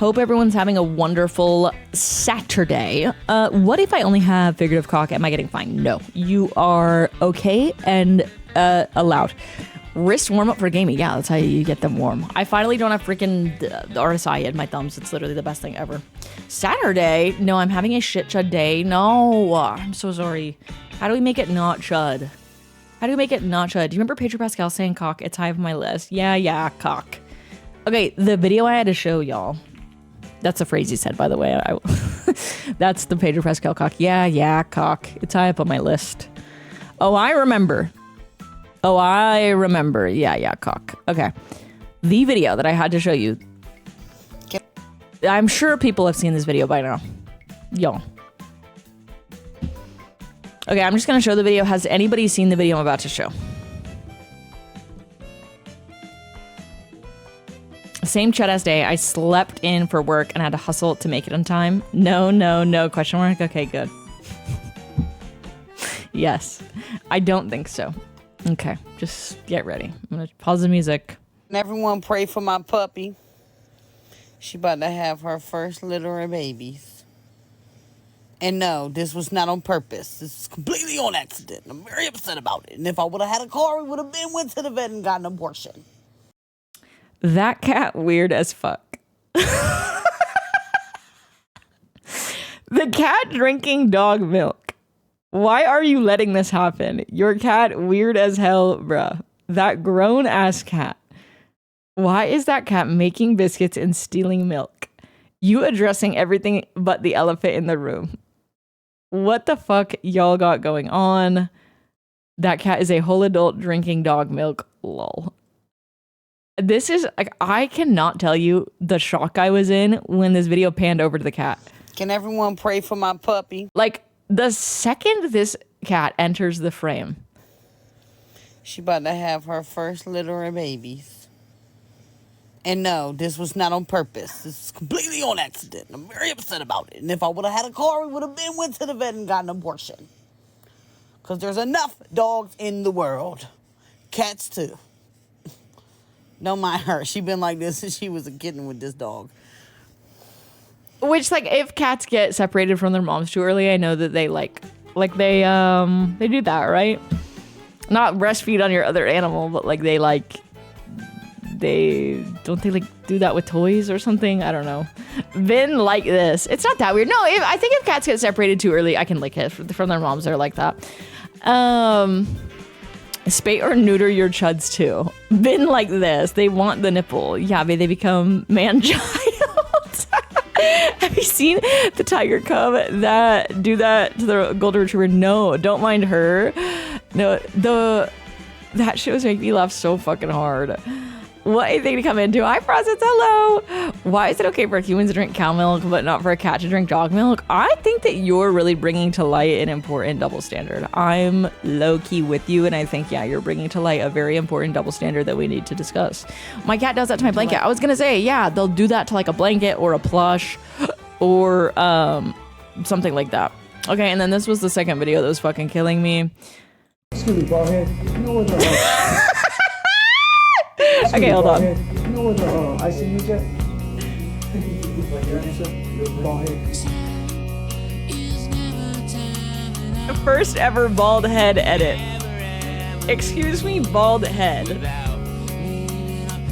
Hope everyone's having a wonderful Saturday. What if I only have figurative cock? Am I getting fined? No. You are okay and allowed. Wrist warm up for gaming. Yeah, that's how you get them warm. I finally don't have freaking the RSI in my thumbs. It's literally the best thing ever. Saturday? No, I'm having a shit chud day. No, I'm so sorry. How do we make it not chud? How do we make it not chud? Do you remember Pedro Pascal saying cock? It's high on my list. Yeah, cock. Okay, the video I had to show y'all. That's a phrase he said, by the way. That's the Pedro Pascal cock. Yeah, cock. It's high up on my list. Oh, I remember. Yeah, cock. Okay. The video that I had to show you. I'm sure people have seen this video by now. Y'all. Okay, I'm just going to show the video. Has anybody seen the video I'm about to show? Same chud-ass day. I slept in for work and had to hustle to make it on time. No. Question mark? Okay, good. Yes. I don't think so. Okay, just get ready. I'm gonna pause the music. Everyone pray for my puppy. She about to have her first litter of babies. And no, this was not on purpose. This is completely on accident. I'm very upset about it. And if I would have had a car, we would have went to the vet and got an abortion. That cat weird as fuck. The cat drinking dog milk. Why are you letting this happen? Your cat weird as hell, bruh. That grown ass cat. Why is that cat making biscuits and stealing milk? You addressing everything but the elephant in the room. What the fuck y'all got going on? That cat is a whole adult drinking dog milk. Lol. This is like, I cannot tell you the shock I was in when this video panned over to the cat. Can everyone pray for my puppy? Like, the second this cat enters the frame. She about to have her first litter of babies. And no, this was not on purpose. This is completely on accident. I'm very upset about it. And if I would have had a car, we would have went to the vet and got an abortion. Because there's enough dogs in the world. Cats too. Don't mind her. She been like this since she was a kitten with this dog. Which, like, if cats get separated from their moms too early, I know that they they do that, right? Not breastfeed on your other animal, but they do that with toys or something? I don't know. Been like this. It's not that weird. No, I think if cats get separated too early, I can lick it from their moms. They're like that. Spay or neuter your chuds too. Been like this. They want the nipple. Yeah, they become man-child. Have you seen the tiger cub do that to the golden retriever? No, don't mind her. No, that shit was making me laugh so fucking hard. What a thing to come into. Hi, Process. Hello. Why is it okay for humans to drink cow milk, but not for a cat to drink dog milk? I think that you're really bringing to light an important double standard. I'm low-key with you, and I think, yeah, you're bringing to light a very important double standard that we need to discuss. My cat does that to my blanket. I was going to say, yeah, they'll do that to, like, a blanket or a plush or something like that. Okay, and then this was the second video that was fucking killing me. Excuse me, ballhead. You know where the okay, hold on. You know where the ICU's at? First ever bald head edit. Excuse me, bald head.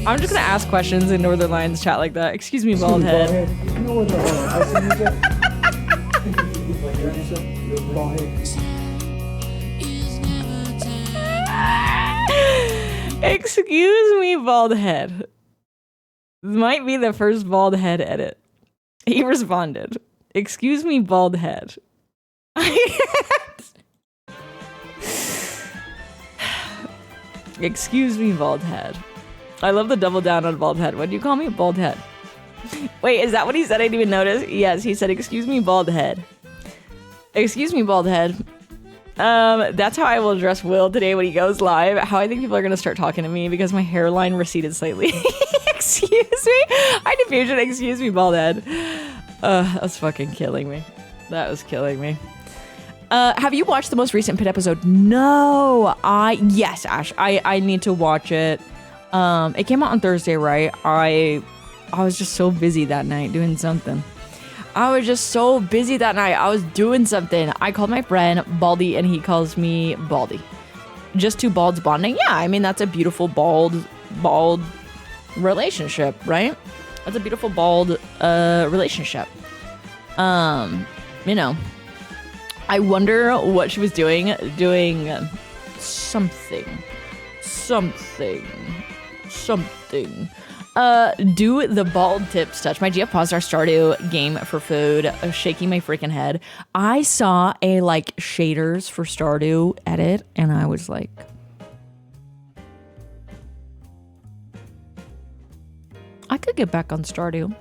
I'm just gonna ask questions in Northern Lions chat like that. Excuse me, bald head. You know where the ICU's at? Excuse me, bald head. This might be the first bald head edit. He responded, excuse me, bald head. Excuse me, bald head. I love the double down on bald head. What do you call me? Bald head. Wait, is that what he said? I didn't even notice. Yes, he said, excuse me, bald head. Excuse me, bald head. That's how I will address Will today when he goes live. How I think people are going to start talking to me because my hairline receded slightly. Excuse me? I diffusion. Excuse me, bald head. That's fucking killing me. That was killing me. Have you watched the most recent Pit episode? No. Yes, Ash. I need to watch it. It came out on Thursday, right? I I was just so busy that night doing something. I was just so busy that night. I was doing something. I called my friend Baldy and he calls me Baldy. Just two balds bonding. Yeah, I mean, that's a beautiful bald relationship, right? That's a beautiful bald relationship. You know, I wonder what she was doing something. Do the bald tips touch? My GF paused our Stardew game for food, shaking my freaking head. I saw a like shaders for Stardew edit and I was like, I could get back on Stardew.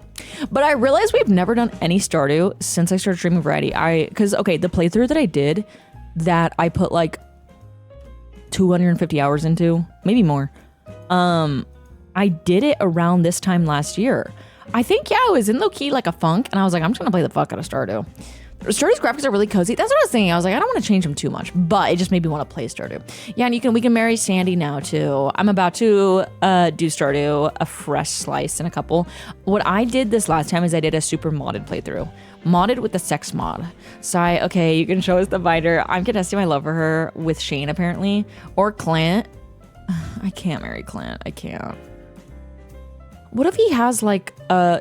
But I realized we've never done any Stardew since I started streaming Variety. Because the playthrough that I did that I put like 250 hours into, maybe more. I did it around this time last year. I think, I was in low key like a funk and I was like, I'm just gonna play the fuck out of Stardew. Stardew's graphics are really cozy. That's what I was thinking. I was like, I don't want to change them too much, but it just made me want to play Stardew. Yeah, and we can marry Sandy now too. I'm about to do Stardew, a fresh slice in a couple. What I did this last time is I did a super modded playthrough. Modded with the sex mod. So okay, you can show us the binder. I'm contesting my love for her with Shane apparently. Or Clint. I can't marry Clint. I can't. What if he has like,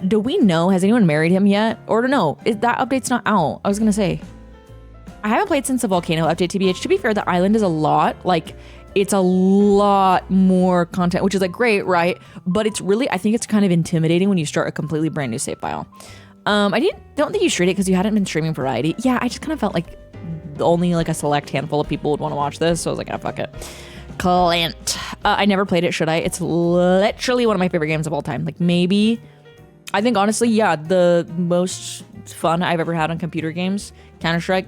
do we know, has anyone married him yet? Or no, that update's not out. I was gonna say, I haven't played since the volcano update, TBH. To be fair, the island is a lot, like, it's a lot more content, which is like great, right? But it's really, I think it's kind of intimidating when you start a completely brand new save file. I don't think you streamed it because you hadn't been streaming Variety. Yeah, I just kind of felt like only like a select handful of people would want to watch this. So I was like, fuck it. Clint. I never played it, should I? It's literally one of my favorite games of all time. Like maybe, I think honestly, yeah, the most fun I've ever had on computer games. Counter-Strike,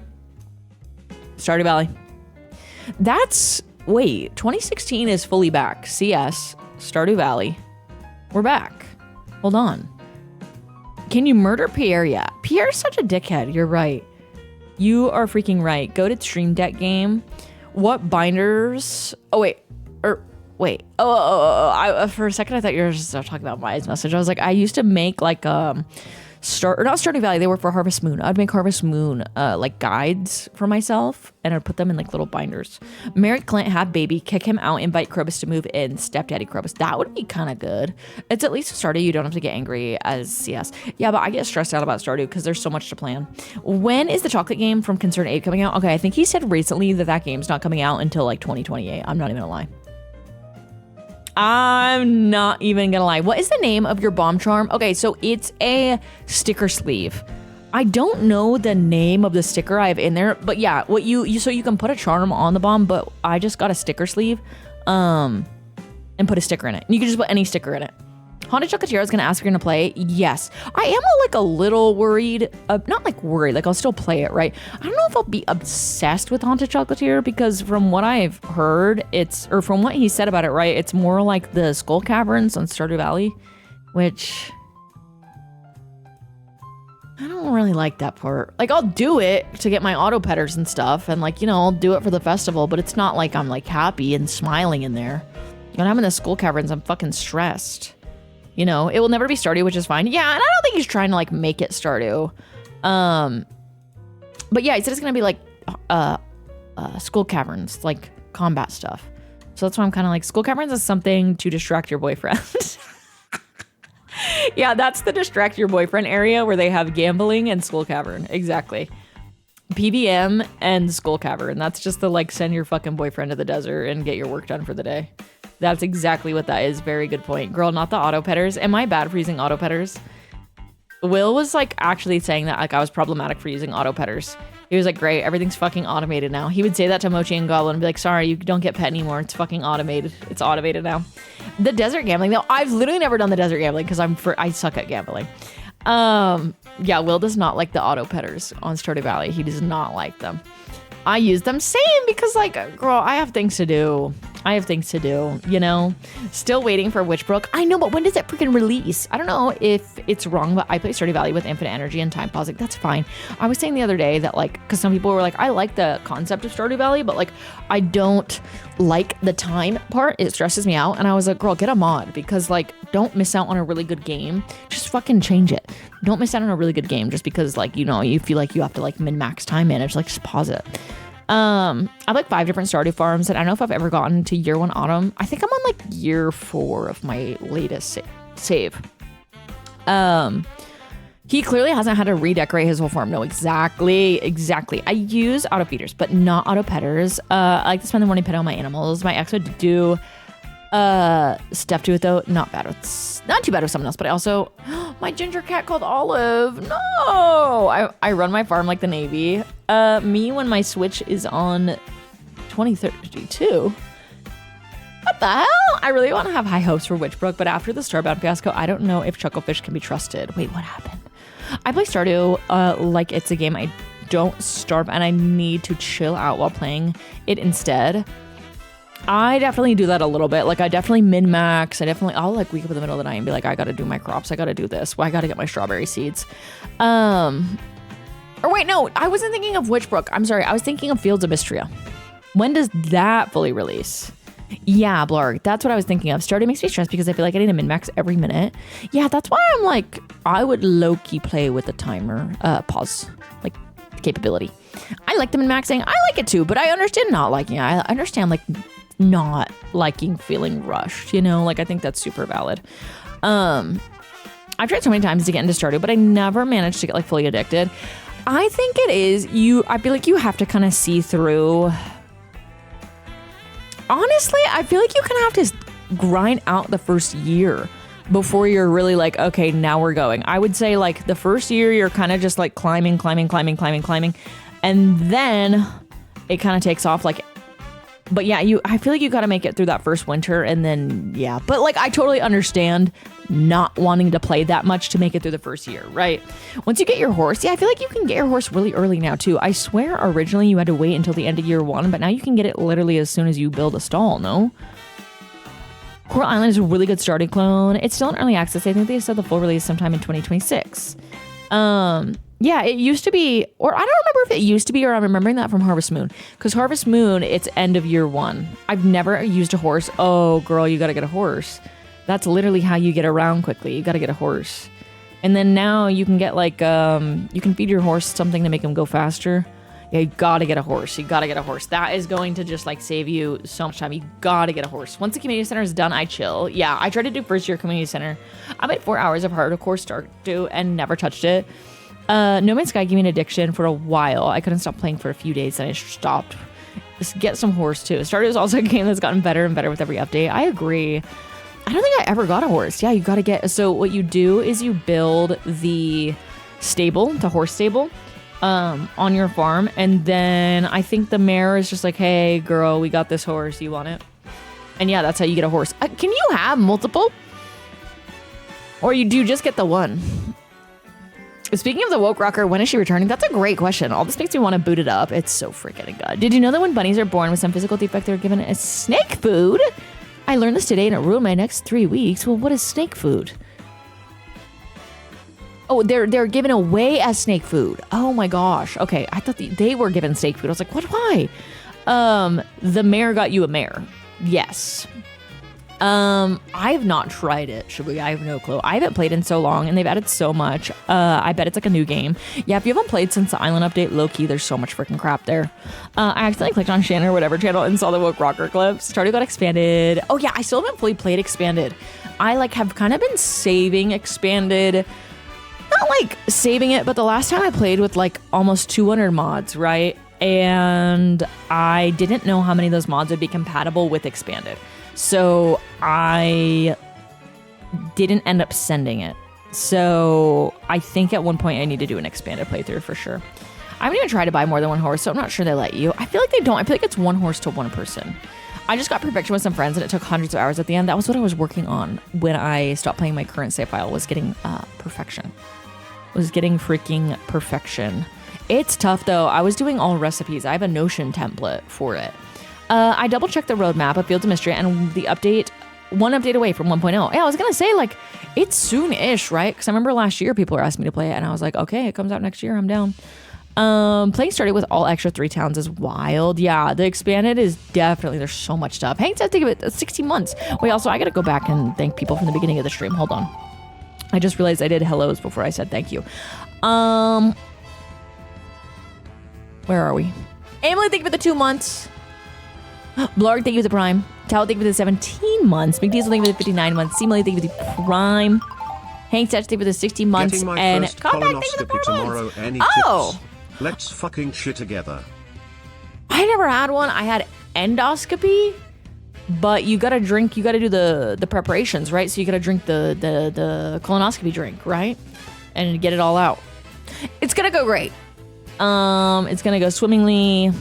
Stardew Valley. Wait, 2016 is fully back. CS, Stardew Valley. We're back. Hold on. Can you murder Pierre? Yeah. Pierre's such a dickhead. You're right. You are freaking right. Go to Stream Deck game. What binders? Oh, wait. For a second, I thought you were just talking about Maya's message. I was like, I used to make like, not Stardew Valley. They were for Harvest Moon. I'd make Harvest Moon, like guides for myself and I'd put them in like little binders. Marry Clint, have baby, kick him out, invite Krobus to move in, stepdaddy Krobus. That would be kind of good. It's at least a Stardew. You don't have to get angry as CS. Yeah, but I get stressed out about Stardew because there's so much to plan. When is the chocolate game from Concern 8 coming out? Okay, I think he said recently that game's not coming out until like 2028. I'm not even gonna lie. I'm not even gonna lie. What is the name of your bomb charm? Okay, so it's a sticker sleeve. I don't know the name of the sticker I have in there, but yeah, what so you can put a charm on the bomb, but I just got a sticker sleeve, and put a sticker in it. And you can just put any sticker in it. Haunted Chocolatier is gonna ask if you're gonna play. Yes, I am like a little worried. Not like worried. Like I'll still play it, right? I don't know if I'll be obsessed with Haunted Chocolatier because from what I've heard, or from what he said about it, right? It's more like the Skull Caverns on Stardew Valley, which I don't really like that part. Like I'll do it to get my auto petters and stuff, and like I'll do it for the festival, but it's not like I'm like happy and smiling in there. When I'm in the Skull Caverns, I'm fucking stressed. It will never be Stardew, which is fine. Yeah, and I don't think he's trying to like make it Stardew. But yeah, he said it's gonna be like Skull Caverns, like combat stuff. So that's why I'm kind of like, Skull Caverns is something to distract your boyfriend. Yeah, that's the distract your boyfriend area where they have gambling and Skull Cavern. Exactly. PBM and Skull Cavern. That's just the like send your fucking boyfriend to the desert and get your work done for the day. That's exactly what that is. Very good point. Girl, not the auto petters. Am I bad for using auto petters? Will was like actually saying that like I was problematic for using auto petters. He was like, great, everything's fucking automated now. He would say that to Mochi and Goblin and be like, sorry, you don't get pet anymore. It's fucking automated. It's automated now. The desert gambling though, I've literally never done the desert gambling because I suck at gambling. Yeah, Will does not like the auto petters on Stardew Valley. He does not like them. I use them same because like, girl, I have things to do. Still waiting for Witchbrook. I know, but when does it freaking release? I don't know if it's wrong, but I play Stardew Valley with infinite energy and time pausing. That's fine. I was saying the other day that like, because some people were like, I like the concept of Stardew Valley, but like, I don't like the time part. It stresses me out. And I was like, girl, get a mod because like don't miss out on a really good game. Just fucking change it. Don't miss out on a really good game just because like, you know, you feel like you have to like min-max time manage. Like just pause it. I have like 5 different Stardew farms, and I don't know if I've ever gotten to year 1 autumn. I think I'm on like year 4 of my latest save. He clearly hasn't had to redecorate his whole farm. No, exactly. I use auto feeders, but not auto petters. I like to spend the morning petting on my animals. My ex would do stuff to it though. Not too bad with someone else, but I also my ginger cat called Olive. No, I run my farm like the Navy. Me when my Switch is on 2032. What the hell? I really want to have high hopes for Witchbrook, but after the Starbound fiasco, I don't know if Chucklefish can be trusted. Wait, what happened? I play Stardew like it's a game I don't starve and I need to chill out while playing it instead. I definitely do that a little bit. Like I definitely min-max. I'll like wake up in the middle of the night and be like, I gotta do my crops. I gotta do this. Well, I gotta get my strawberry seeds. Or wait, no, I wasn't thinking of Witchbrook. I'm sorry. I was thinking of Fields of Mystria. When does that fully release? Yeah, Blarg. That's what I was thinking of. Stardew makes me stressed because I feel like I need to min-max every minute. Yeah, that's why I'm like, I would low-key play with the timer, pause, like capability. I like the min-maxing. I like it too, but I understand not liking it. I understand like not liking feeling rushed, you know? Like I think that's super valid. I've tried so many times to get into Stardew, but I never managed to get like fully addicted. I think it is I feel like you have to kind of see through. Honestly, I feel like you kind of have to grind out the first year before you're really like, okay, now we're going. I would say like the first year, you're kind of just like climbing. And then it kind of takes off like, but yeah, I feel like you got to make it through that first winter and then, yeah. But like, I totally understand not wanting to play that much to make it through the first year, right? Once you get your horse, yeah, I feel like you can get your horse really early now too. I swear originally you had to wait until the end of year 1, but now you can get it literally as soon as you build a stall, no? Coral Island is a really good starting clone. It's still in early access. I think they said the full release sometime in 2026. Yeah, it used to be, or I don't remember if it used to be, or I'm remembering that from Harvest Moon. Because Harvest Moon, it's end of year 1. I've never used a horse. Oh, girl, you got to get a horse. That's literally how you get around quickly. You got to get a horse. And then now you can get like, you can feed your horse something to make him go faster. Yeah, you got to get a horse. That is going to just like save you so much time. You got to get a horse. Once the community center is done, I chill. Yeah, I tried to do first year community center. I made 4 hours of hardcore Stardew and never touched it. No Man's Sky gave me an addiction for a while. I couldn't stop playing for a few days and I stopped. Just get some horse too. Stardew is also a game that's gotten better and better with every update. I agree. I don't think I ever got a horse. Yeah, you got to get... So what you do is you build the stable, the horse stable, on your farm. And then I think the mayor is just like, hey, girl, we got this horse. You want it? And yeah, that's how you get a horse. Can you have multiple? Or do you just get the one? Speaking of the woke rocker, when is she returning? That's a great question. All this makes me want to boot it up. It's so freaking good. Did you know that when bunnies are born with some physical defect, they're given a snake food? I learned this today and it ruined my next 3 weeks. Well, what is snake food? Oh, they're given away as snake food. Oh my gosh. Okay, I thought they were given snake food. I was like, what? Why? The mayor got you a mare. Yes. I've not tried it, I have no clue. I haven't played in so long and they've added so much. I bet it's like a new game. Yeah, if you haven't played since the island update, low-key, there's so much freaking crap there. I accidentally clicked on Shannon or whatever channel and saw the woke rocker clips. Stardew got expanded. Oh yeah, I still haven't fully played expanded. I like have kind of been saving expanded. Not like saving it, but the last time I played with like almost 200 mods, right? And I didn't know how many of those mods would be compatible with expanded. So I didn't end up sending it. So I think at one point I need to do an expanded playthrough for sure. I haven't even tried to buy more than one horse, so I'm not sure they let you. I feel like they don't. I feel like it's one horse to one person. I just got perfection with some friends and it took hundreds of hours at the end. That was what I was working on when I stopped playing my current save file, was getting perfection. Was getting freaking perfection. It's tough though. I was doing all recipes. I have a Notion template for it. I double checked the roadmap of Fields of Mystery and the update, one update away from 1.0. Yeah, I was going to say like it's soon-ish, right? Because I remember last year people were asking me to play it and I was like, okay, it comes out next year. I'm down. Playing started with all extra 3 towns is wild. Yeah, the expanded is definitely, there's so much stuff. Hank said think of it, 16 months. Wait, also, I gotta go back and thank people from the beginning of the stream. Hold on. I just realized I did hellos before I said thank you. Where are we? Emily, thank you for the 2 months. Blarg, thank you for the prime. Tao, thank you for the 17 months. McDiesel, thank you for the 59 months. Simile, thank you for the prime. Hank Satch, thank you for the 60 months. Getting my and first Contact, thank you for the 4 colonoscopy months. tomorrow. Any Oh! tips? Let's fucking shit together. I never had one. I had endoscopy, but you gotta drink, you gotta do the preparations, right? So you gotta drink the colonoscopy drink, right? And get it all out. It's gonna go great. It's gonna go swimmingly.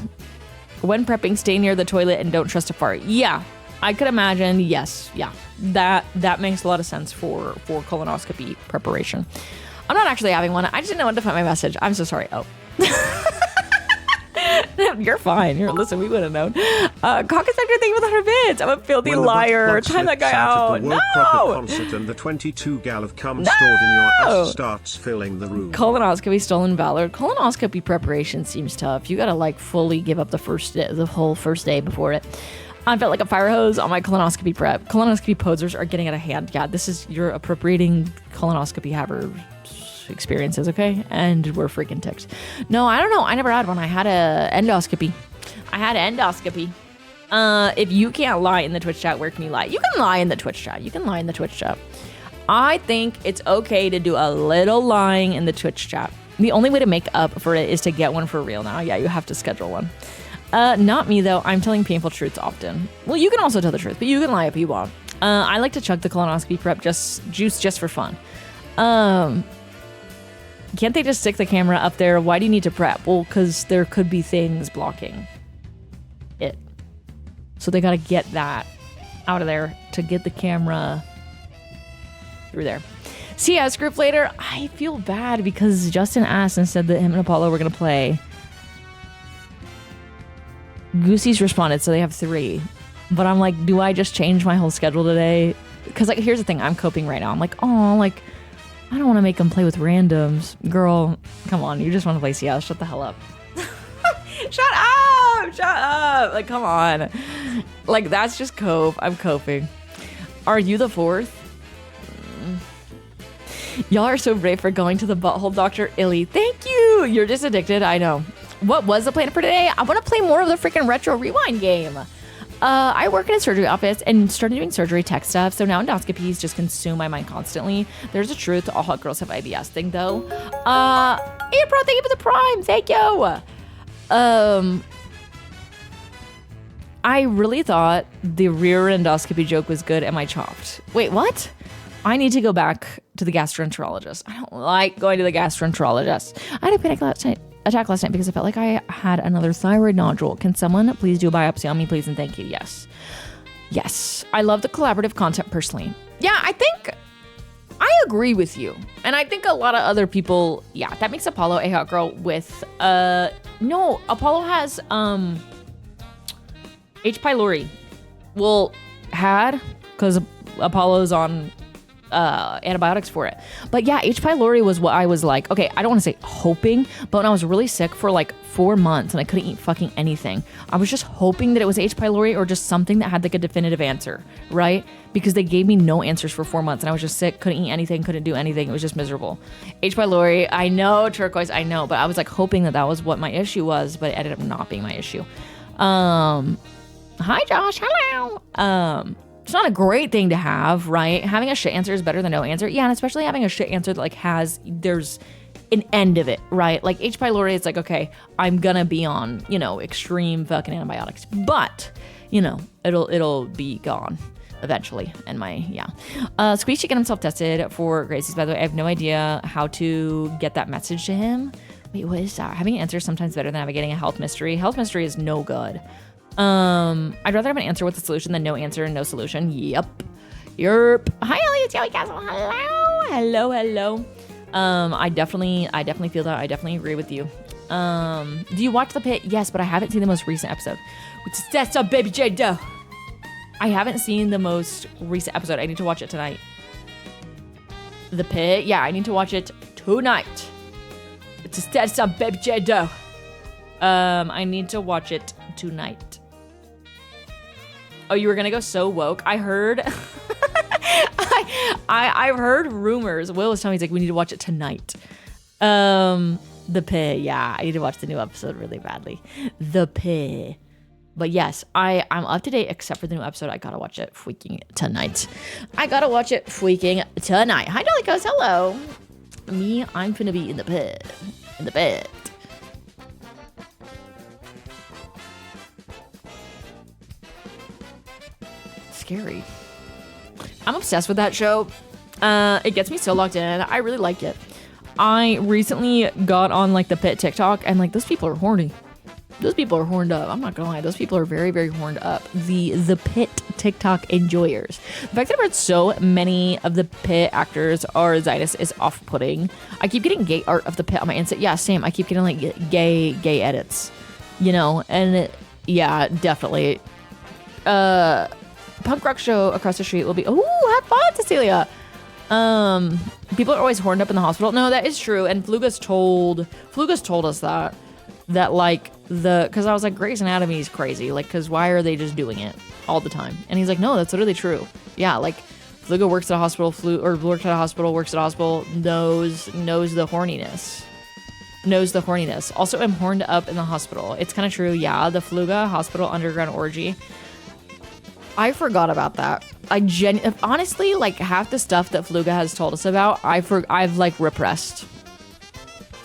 When prepping, stay near the toilet and don't trust a fart. Yeah, I could imagine. Yes, yeah, that makes a lot of sense for colonoscopy preparation. I'm not actually having one. I just didn't know when to find my message. I'm so sorry. Oh. You're fine. Listen, we would have known. Caucus Factor, thank you for the 100 bits. I'm a filthy liar. Time that guy out. No! Concert and the 22 gal of cum stored in your ass starts filling the room. Colonoscopy, stolen valor. Colonoscopy preparation seems tough. You gotta like fully give up the whole first day before it. I felt like a fire hose on my colonoscopy prep. Colonoscopy posers are getting out of hand. Yeah, you're appropriating colonoscopy haver experiences, okay? And we're freaking ticked. No, I don't know. I never had one. I had a endoscopy. If you can't lie in the Twitch chat, where can you lie? You can lie in the Twitch chat. I think it's okay to do a little lying in the Twitch chat. The only way to make up for it is to get one for real now. Yeah, you have to schedule one. Not me, though. I'm telling painful truths often. Well, you can also tell the truth, but you can lie if you want. I like to chug the colonoscopy prep juice just for fun. Can't they just stick the camera up there? Why do you need to prep? Well, because there could be things blocking it. So they got to get that out of there to get the camera through there. See ya, script later. I feel bad because Justin asked and said that him and Apollo were going to play. Goosey's responded, so they have 3. But I'm like, do I just change my whole schedule today? Because like, here's the thing. I'm coping right now. I'm like, oh, like, I don't want to make them play with randoms. Girl, come on. You just want to play CS. Shut the hell up. Shut up. Like, come on. Like, that's just cope. I'm coping. Are you the 4th? Y'all are so brave for going to the butthole doctor, Illy. Thank you. You're just addicted. I know. What was the plan for today? I want to play more of the freaking retro rewind game. I work in a surgery office and started doing surgery tech stuff, so now endoscopies just consume my mind constantly. There's a truth to all hot girls have IBS thing, though. April, thank you for the prime. Thank you. I really thought the rear endoscopy joke was good. Am I chopped? Wait, what? I need to go back to the gastroenterologist. I don't like going to the gastroenterologist. I had a panic attack last night because I felt like I had another thyroid nodule. Can someone please do a biopsy on me, please, and thank you? Yes. I love the collaborative content personally. Yeah, I think I agree with you. And I think a lot of other people, yeah, that makes Apollo a hot girl with, no, Apollo has, H. pylori. Well, had, because Apollo's on antibiotics for it. But yeah, H. pylori was what I was like, okay, I don't want to say hoping, but when I was really sick for like 4 months and I couldn't eat fucking anything, I was just hoping that it was H. pylori or just something that had like a definitive answer, right? Because they gave me no answers for 4 months and I was just sick, couldn't eat anything, couldn't do anything. It was just miserable. H. pylori, I know, turquoise, I know, but I was like hoping that was what my issue was, but it ended up not being my issue. Hi Josh, hello. It's not a great thing to have, right? Having a shit answer is better than no answer. Yeah, and especially having a shit answer that like there's an end of it, right? Like H. pylori, it's like, okay, I'm gonna be on, extreme fucking antibiotics, but, it'll be gone eventually. And Squeeze should get himself tested for Gracie's, by the way. I have no idea how to get that message to him. Wait, what is that? Having an answer is sometimes better than navigating a health mystery. Health mystery is no good. I'd rather have an answer with a solution than no answer and no solution. Yep. Hi, Elliot, Joey Castle. Hello. I definitely feel that. I definitely agree with you. Do you watch The Pit? Yes, but I haven't seen the most recent episode. That's a baby J Doe. I haven't seen the most recent episode. I need to watch it tonight. The Pit? Yeah, I need to watch it tonight. It's a stat sub, baby J-Do. I need to watch it tonight. Oh, you were gonna go so woke. I heard, I've heard rumors. Will was telling me, he's like, we need to watch it tonight. The Pit, yeah, I need to watch the new episode really badly. The Pit. But yes, I'm up to date except for the new episode. I gotta watch it freaking tonight. Hi, Delicos, hello. Me, I'm finna be in the pit. In the pit. Scary. I'm obsessed with that show. It gets me so locked in. I really like it. I recently got on like the Pit TikTok and like those people are horny. Those people are horned up. I'm not gonna lie. Those people are very, very horned up. The Pit TikTok enjoyers. The fact that I've heard so many of the Pit actors are Zionist is off-putting. I keep getting gay art of the Pit on my Insta. Yeah, same. I keep getting like gay edits, you know. And yeah, definitely. Punk rock show across the street will be. Oh, have fun, Cecilia. People are always horned up in the hospital. No, that is true. And Fluga's told us that like because I was like, Grey's Anatomy is crazy. Like, because why are they just doing it all the time? And he's like, no, that's literally true. Yeah, like Fluga works at a hospital, works at a hospital, knows the horniness. Also, I'm horned up in the hospital. It's kind of true. Yeah, the Fluga hospital underground orgy. I forgot about that. Honestly, like half the stuff that Fluga has told us about, I've like repressed.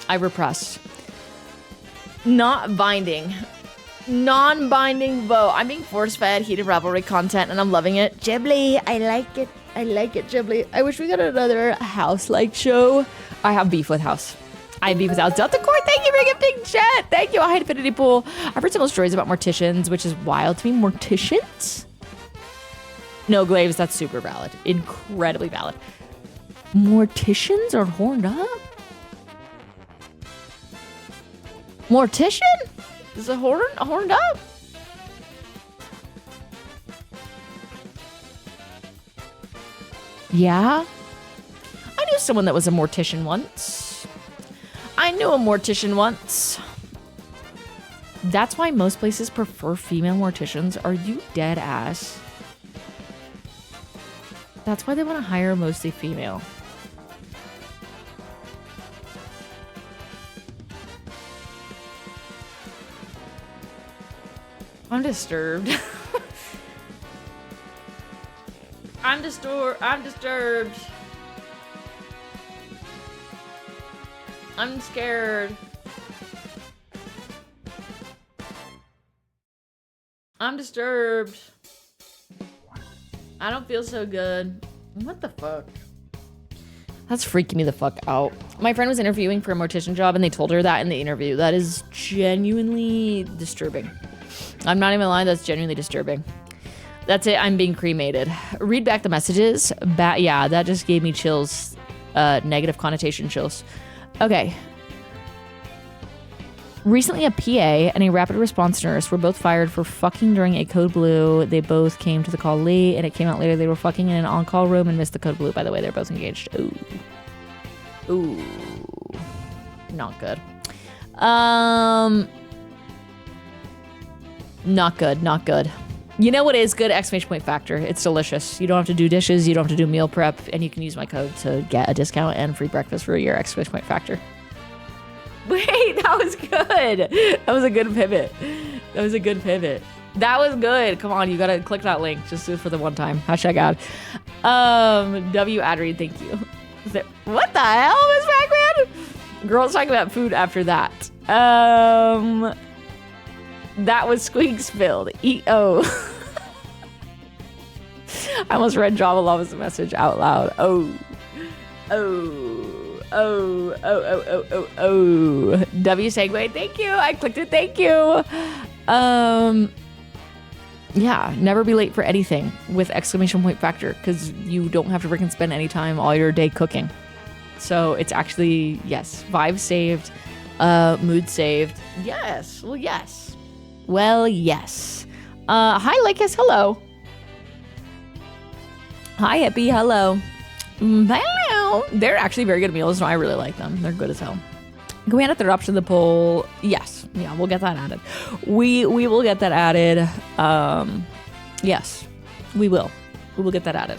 I've repressed. Not binding. Non-binding vote. I'm being force-fed heated rivalry content and I'm loving it. Ghibli, I like it, Ghibli. I wish we got another House-like show. I have beef with House. Delta Core, thank you for gifting chat. Thank you. High Infinity Pool. I've heard similar stories about morticians, which is wild to me. Morticians? No, Glaves, that's super valid. Incredibly valid. Morticians are horned up? Mortician? Is it horned up? Yeah? I knew someone that was a mortician once. That's why most places prefer female morticians. Are you dead ass? That's why they want to hire mostly female. I'm disturbed. I'm disturbed. I'm scared. I'm disturbed. I don't feel so good. What the fuck? That's freaking me the fuck out. My friend was interviewing for a mortician job and they told her that in the interview. That is genuinely disturbing. I'm not even lying, that's genuinely disturbing. That's it, I'm being cremated. Read back the messages. Yeah, that just gave me chills. Negative connotation chills. Okay. Recently, a PA and a rapid response nurse were both fired for fucking during a code blue. They both came to the call late, and it came out later they were fucking in an on-call room and missed the code blue. By the way, they're both engaged. Ooh. Not good. Not good. You know what is good? Exclamation point factor. It's delicious. You don't have to do dishes. You don't have to do meal prep. And you can use my code to get a discount and free breakfast for a year. Exclamation point factor. Wait, that was good. That was a good pivot. That was good. Come on, you gotta click that link. Just do it for the one time. #ad. W Adreed, thank you. What the hell, Miss Pac-Man? Girls talking about food after that. That was squeak spilled. E-O. I almost read Java Lava's message out loud. W segue, thank you. I clicked it, thank you. Yeah, never be late for anything with exclamation point factor because you don't have to freaking spend any time all your day cooking. So it's actually, yes, vibe saved, mood saved. Yes, well, yes. Hi, Lakis, hello. Hi, Hippie, hello. They're actually very good meals, so I really like them. They're good as hell. Can we add a third option to the poll? Yes. Yeah, we'll get that added. We will get that added. Yes, we will. We will get that added.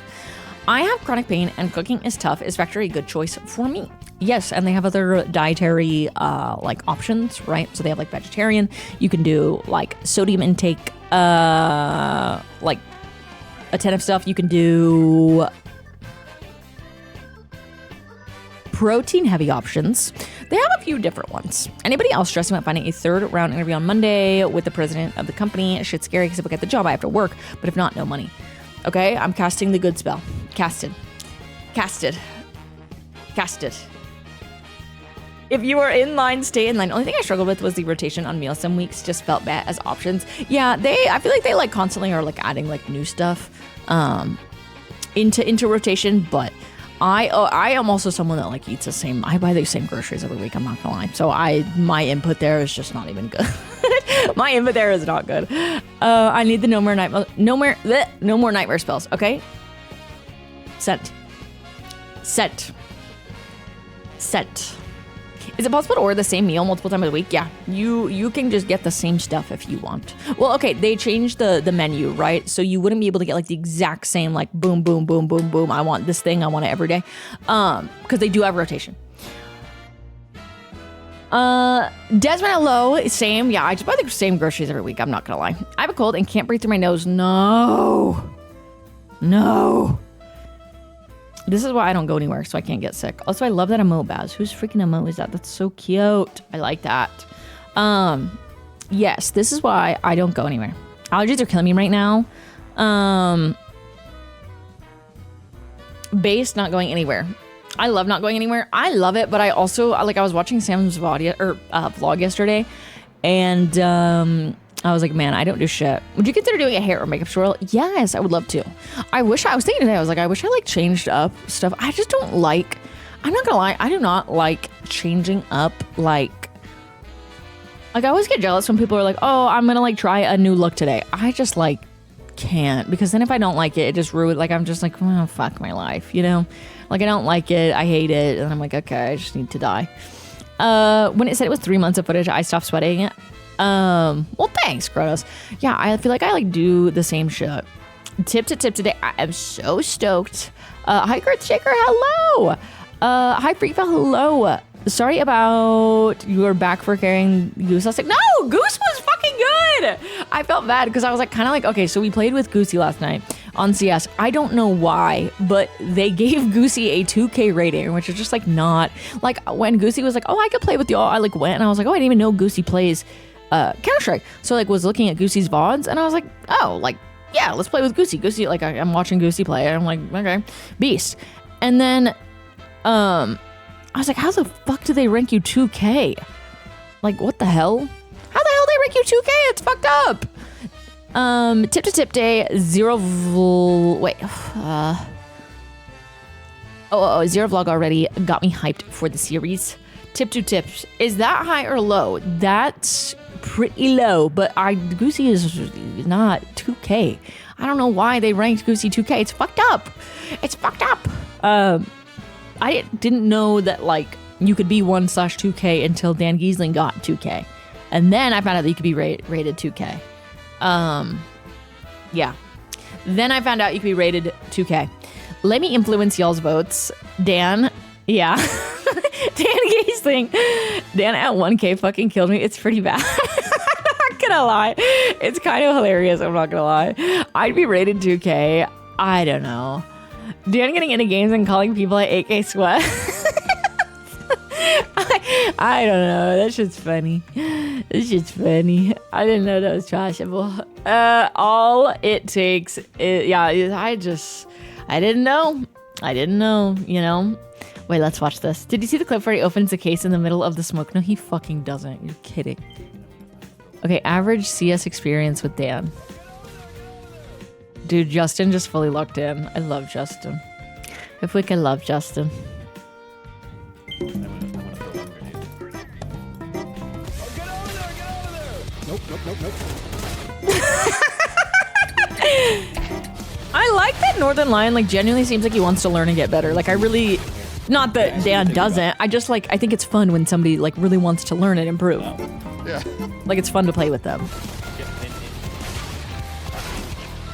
I have chronic pain and cooking is tough. Is factory a good choice for me? Yes, and they have other dietary like options, right? So they have like vegetarian. You can do like sodium intake, like attentive stuff. You can do protein heavy options. They have a few different ones. Anybody else stressing about finding a third round interview on Monday with the president of the company? Shit's scary because if I get the job, I have to work. But if not, no money. Okay, I'm casting the good spell. Casted. If you are in line, stay in line. Only thing I struggled with was the rotation on meals. Some weeks just felt bad as options. Yeah, I feel like they like constantly are like adding like new stuff into rotation, but I am also someone that like eats the same. I buy the same groceries every week. I'm not gonna lie. So my input there is just not even good. My input there is not good. I need the no more nightmare spells. Okay. Sent. Is it possible to order the same meal multiple times a week? Yeah, you can just get the same stuff if you want. Well, okay, they changed the menu, right? So you wouldn't be able to get like the exact same like boom, boom, boom, boom, boom. I want this thing. I want it every day. Because they do have rotation. Desmond, hello. Same. Yeah, I just buy the same groceries every week. I'm not gonna lie. I have a cold and can't breathe through my nose. No. This is why I don't go anywhere, so I can't get sick. Also, I love that emote, Baz. Whose freaking emote is that? That's so cute. I like that. Yes, this is why I don't go anywhere. Allergies are killing me right now. Base, not going anywhere. I love not going anywhere. I love it, but I also, like, I was watching Sam's vlog yesterday, and I was like, man, I don't do shit. Would you consider doing a hair or makeup tutorial? Yes, I would love to. I was thinking today, I was like, I wish I like changed up stuff. I just don't like, I'm not gonna lie, I do not like changing up like I always get jealous when people are like, oh, I'm gonna like try a new look today. I just like can't, because then if I don't like it, it just ruins, like I'm just like, oh, fuck my life, you know? Like I don't like it, I hate it, and I'm like, okay, I just need to die. When it said it was 3 months of footage, I stopped sweating it. Well, thanks, Kronos. Yeah, I feel like I like do the same shit. Tip to tip today. I am so stoked. Hi, Girth Shaker. Hello. Hi, Freakville. Hello. Sorry about you were back for carrying Goose. I was like, no, Goose was fucking good. I felt bad because I was like, kind of like, okay, so we played with Goosey last night on CS. I don't know why, but they gave Goosey a 2K rating, which is just like not like when Goosey was like, oh, I could play with y'all. I like went and I was like, oh, I didn't even know Goosey plays Counter-Strike. So like was looking at Goosey's VODs and I was like, oh, like, yeah, let's play with Goosey. Goosey, like I'm watching Goosey play and I'm like, okay, beast. And then I was like, how the fuck do they rank you 2K? Like, what the hell? How the hell they rank you 2K? It's fucked up. Tip to tip day, zero vlog already got me hyped for the series. Tip to tips. Is that high or low? That's pretty low, but Goosey is not 2K. I don't know why they ranked Goosey 2K. It's fucked up. It's fucked up. I didn't know that like you could be 1/2K until Dan Giesling got 2K. And then I found out that you could be rated 2K. Yeah. Then I found out you could be rated 2K. Let me influence y'all's votes. Dan, yeah. Dan Giesling. Dan at 1K fucking killed me. It's pretty bad. I'm not gonna lie. It's kind of hilarious. I'm not gonna lie. I'd be rated 2K. I don't know. Dan getting into games and calling people at 8K sweat. I don't know. That shit's funny. This shit's funny. I didn't know that was trashable. All it takes is, yeah, I didn't know, you know? Wait, let's watch this. Did you see the clip where he opens the case in the middle of the smoke? No, he fucking doesn't. You're kidding. Okay, average CS experience with Dan. Dude, Justin just fully locked in. I love Justin. If we can love Justin. Nope. I like that Northern Lion, like, genuinely seems like he wants to learn and get better. Like, I really Not that Dan doesn't. I just like, I think it's fun when somebody like really wants to learn and improve. Yeah. Like it's fun to play with them.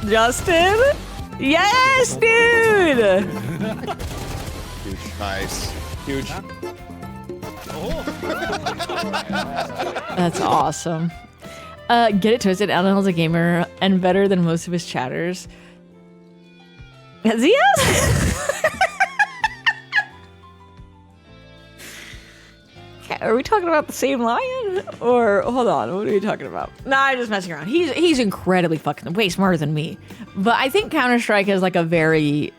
Justin? Yes, dude! Huge. Nice. Huge. That's awesome. Get it twisted. Alan's a gamer and better than most of his chatters. Yes, he is? Okay, are we talking about the same lion? Or, hold on, what are we talking about? Nah, I'm just messing around. He's incredibly fucking, way smarter than me. But I think Counter-Strike is like a very...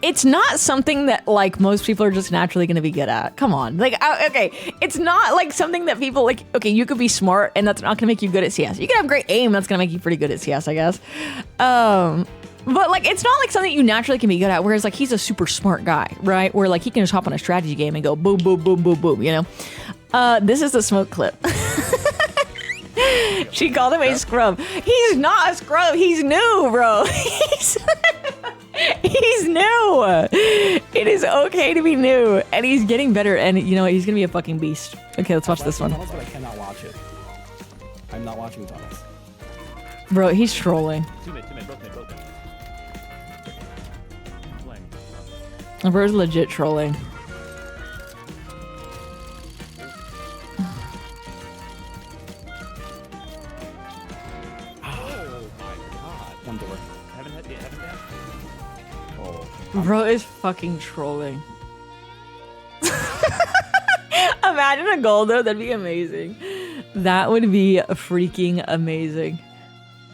It's not something that like most people are just naturally going to be good at. Come on. Like, okay. It's not like something that people like, okay, you could be smart and that's not going to make you good at CS. You can have great aim. That's going to make you pretty good at CS, I guess. But like, it's not like something you naturally can be good at. Whereas like, he's a super smart guy, right? Where like, he can just hop on a strategy game and go boom, boom, boom, boom, boom, you know? This is the smoke clip. She called him a scrub. He's not a scrub. He's new, bro. He's new. It is okay to be new. And he's getting better. And you know what? He's going to be a fucking beast. Okay, let's watch this one. Tunnels, but I cannot watch it. I'm not watching tunnels. Bro, he's trolling. Two mid, both mid. Bro's legit trolling. One door. Haven't hit yet. Oh. Bro is fucking trolling. Imagine a goal though, that'd be amazing. That would be freaking amazing.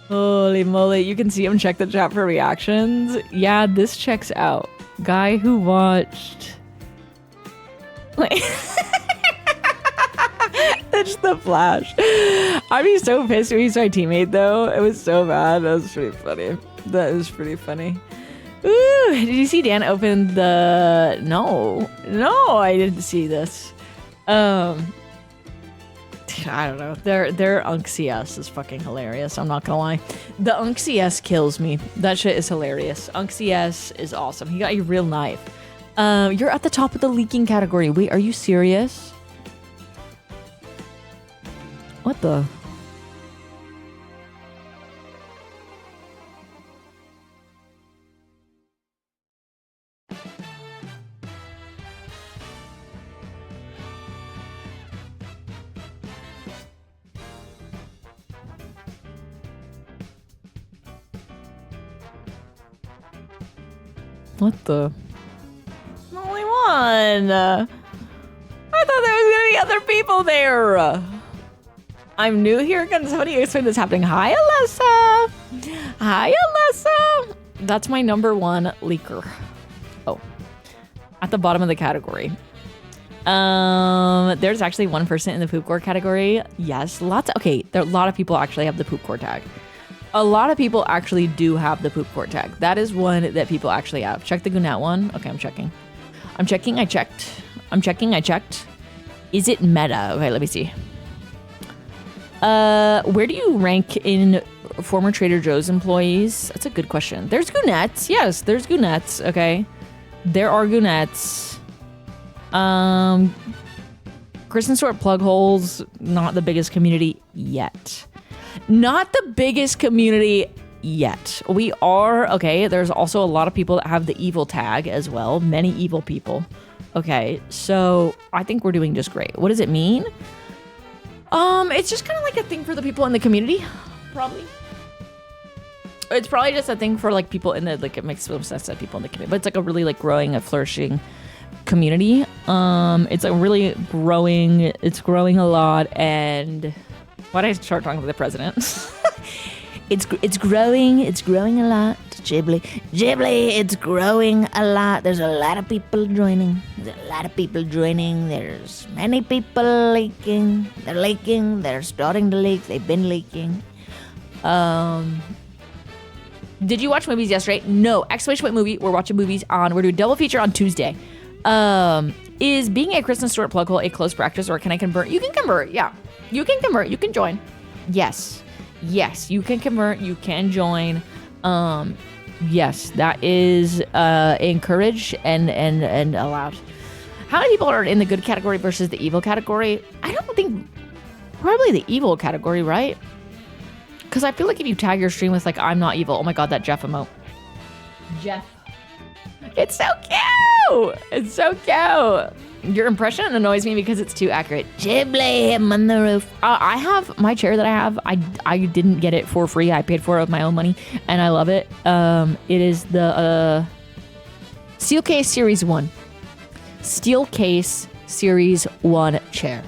Holy moly, you can see him check the chat for reactions. Yeah, this checks out. Guy who watched... It's the flash. I'd be so pissed if he's my teammate though. It was so bad. That was pretty funny. That is pretty funny. Ooh, did you see Dan open the... No, I didn't see this. I don't know. Their Unk CS is fucking hilarious. I'm not gonna lie. The Unk CS kills me. That shit is hilarious. Unk CS is awesome. He got a real knife. You're at the top of the leaking category. Wait, are you serious? What the? What the? Only one. I thought there was gonna be other people there. I'm new here. Can somebody explain this happening? Hi, Alyssa. Hi, Alyssa. That's my number one leaker. Oh, at the bottom of the category. There's actually one person in the poop core category. Yes, okay, there a lot of people actually have the poop core tag. A lot of people actually do have the poop core tag. That is one that people actually have. Check the Gunat one. Okay, I'm checking. I checked. I checked. Is it meta? Okay, let me see. Where do you rank in former Trader Joe's employees? That's a good question. There's Gunettes. Yes, there's Gunettes. Okay. There are Gunettes. Kristen Stewart plug holes, not the biggest community yet. Not the biggest community yet. We are, okay, there's also a lot of people that have the evil tag as well. Many evil people. Okay, so I think we're doing just great. What does it mean? It's just kind of like a thing for the people in the community, probably. It's probably just a thing for like people in the, like it makes no sense that people in the community, but it's like a really like growing, a flourishing community. It's a really growing, it's growing a lot. And why did I start talking to the president? It's growing a lot. Ghibli, it's growing a lot. There's a lot of people joining. There's many people leaking. They're leaking. They're starting to leak. They've been leaking. Did you watch movies yesterday? No. Exclamation point movie. We're watching movies on. We're doing a double feature on Tuesday. Is being a Kristen Stewart plug hole a close practice, or can I convert? You can convert. Yeah. You can convert. You can join. Yes, you can convert. You can join. Yes, that is encouraged and allowed. How many people are in the good category versus the evil category? I don't think, probably the evil category, right? Because I feel like if you tag your stream with like, I'm not evil. Oh my God, that Jeff emote. Jeff. It's so cute. It's so cute. Your impression annoys me because it's too accurate. Ghibli, him on the roof. I have my chair that I have. I didn't get it for free. I paid for it with my own money, and I love it. It is the Steelcase Series 1. Steelcase Series 1 chair.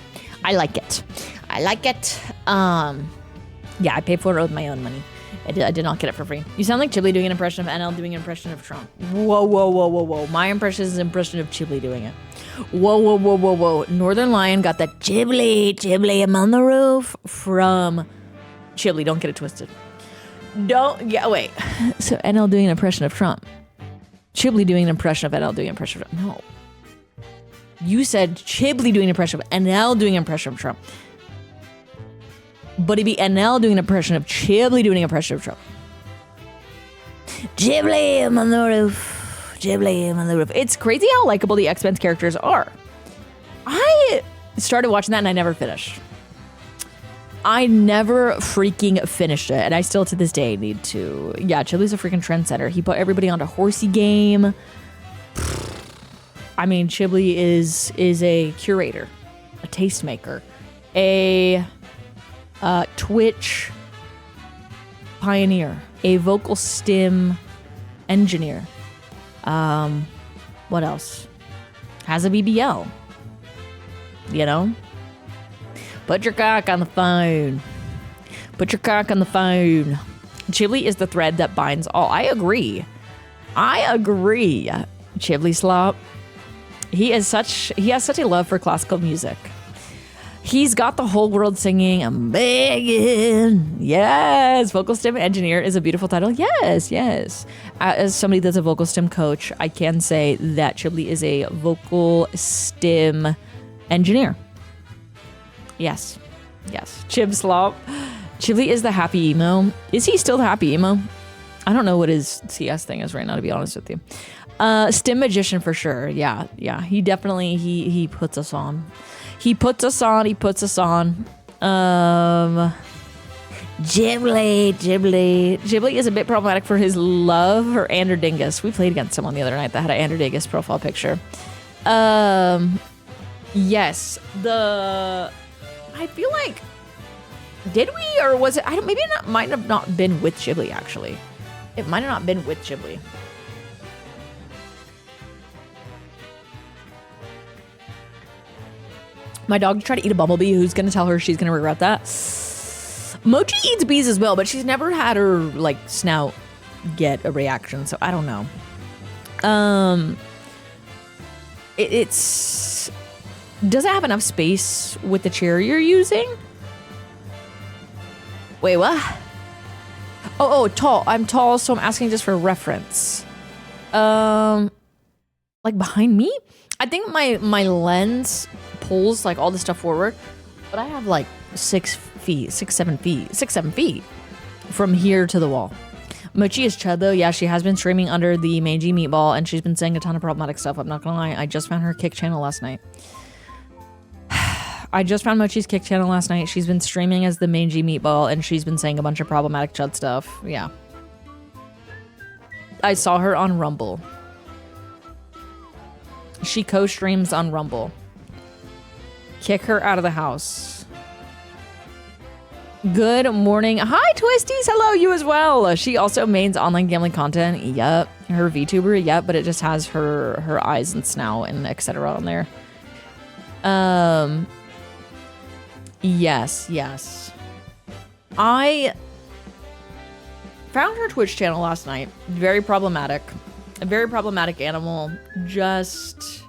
I like it. I like it. Yeah, I paid for it with my own money. I did not get it for free. You sound like Ghibli doing an impression of NL doing an impression of Trump. Whoa, whoa, whoa, whoa, whoa. My impression is an impression of Ghibli doing it. Whoa, whoa, whoa, whoa, whoa. Northern Lion got that Ghibli, I'm on the roof from Ghibli. Don't get it twisted. Wait. So NL doing an impression of Trump. Ghibli doing an impression of NL doing an impression of Trump. No. You said Ghibli doing an impression of NL doing an impression of Trump. But it'd be NL doing an impression of Ghibli doing an impression of Trump. Ghibli, I'm on the roof. Ghibli, I'm on the roof. It's crazy how likable the X-Men's characters are. I started watching that and I never finished. I never freaking finished it. And I still to this day need to. Yeah, Ghibli's a freaking trendsetter. He put everybody onto horsey game. I mean, Ghibli is a curator, a tastemaker, a Twitch pioneer, a vocal stim engineer. What else? Has a BBL. You know? Put your cock on the phone. Put your cock on the phone. Ghibli is the thread that binds all. I agree. Ghibli slop. He has such a love for classical music. He's got the whole world singing, I'm begging. Yes, vocal stim engineer is a beautiful title. Yes. As somebody that's a vocal stim coach, I can say that Ghibli is a vocal stim engineer. Yes. Chib slop. Ghibli is the happy emo. Is he still the happy emo? I don't know what his CS thing is right now, to be honest with you. Stim magician for sure. Yeah. He definitely, he puts us on. He puts us on. Ghibli is a bit problematic for his love for Anderdingus. We played against someone the other night that had an Anderdingus profile picture. Yes. I feel like, did we, or was it, might have not been with Ghibli, actually. It might have not been with Ghibli. My dog tried to eat a bumblebee. Who's going to tell her she's going to regret that? Mochi eats bees as well, but she's never had her, like, snout get a reaction, so I don't know. Does it have enough space with the chair you're using? Wait, what? Oh, tall. I'm tall, so I'm asking just for reference. Like behind me? I think my lens pulls like all the stuff forward, but I have like 6 feet, 7 feet from here to the wall. Mochi is Chud though. Yeah, she has been streaming under the Mangy Meatball and she's been saying a ton of problematic stuff. I'm not gonna lie. I just found her Kick channel last night. Mochi's Kick channel last night. She's been streaming as the Mangy Meatball and she's been saying a bunch of problematic Chud stuff. Yeah. I saw her on Rumble. She co-streams on Rumble. Kick her out of the house. Good morning. Hi, Twisties. Hello, you as well. She also mains online gambling content. Yep. Her VTuber. Yep. But it just has her eyes and snout and etc. on there. Yes. I found her Twitch channel last night. Very problematic. A very problematic animal. Just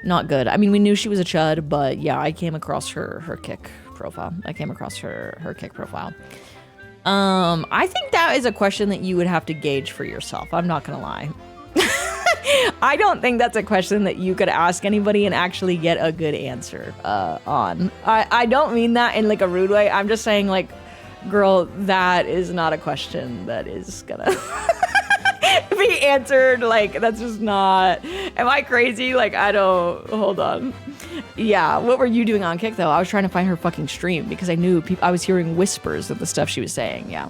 not good. I mean, we knew she was a chud, but yeah, I came across her Kick profile. I think that is a question that you would have to gauge for yourself. I'm not gonna lie. I don't think that's a question that you could ask anybody and actually get a good answer on. I don't mean that in like a rude way. I'm just saying like Girl, that is not a question that is gonna be answered. Like, that's just not. Am I crazy? Like, I don't. Hold on. Yeah, what were you doing on Kick though? I was trying to find her fucking stream because I knew I was hearing whispers of the stuff she was saying. Yeah,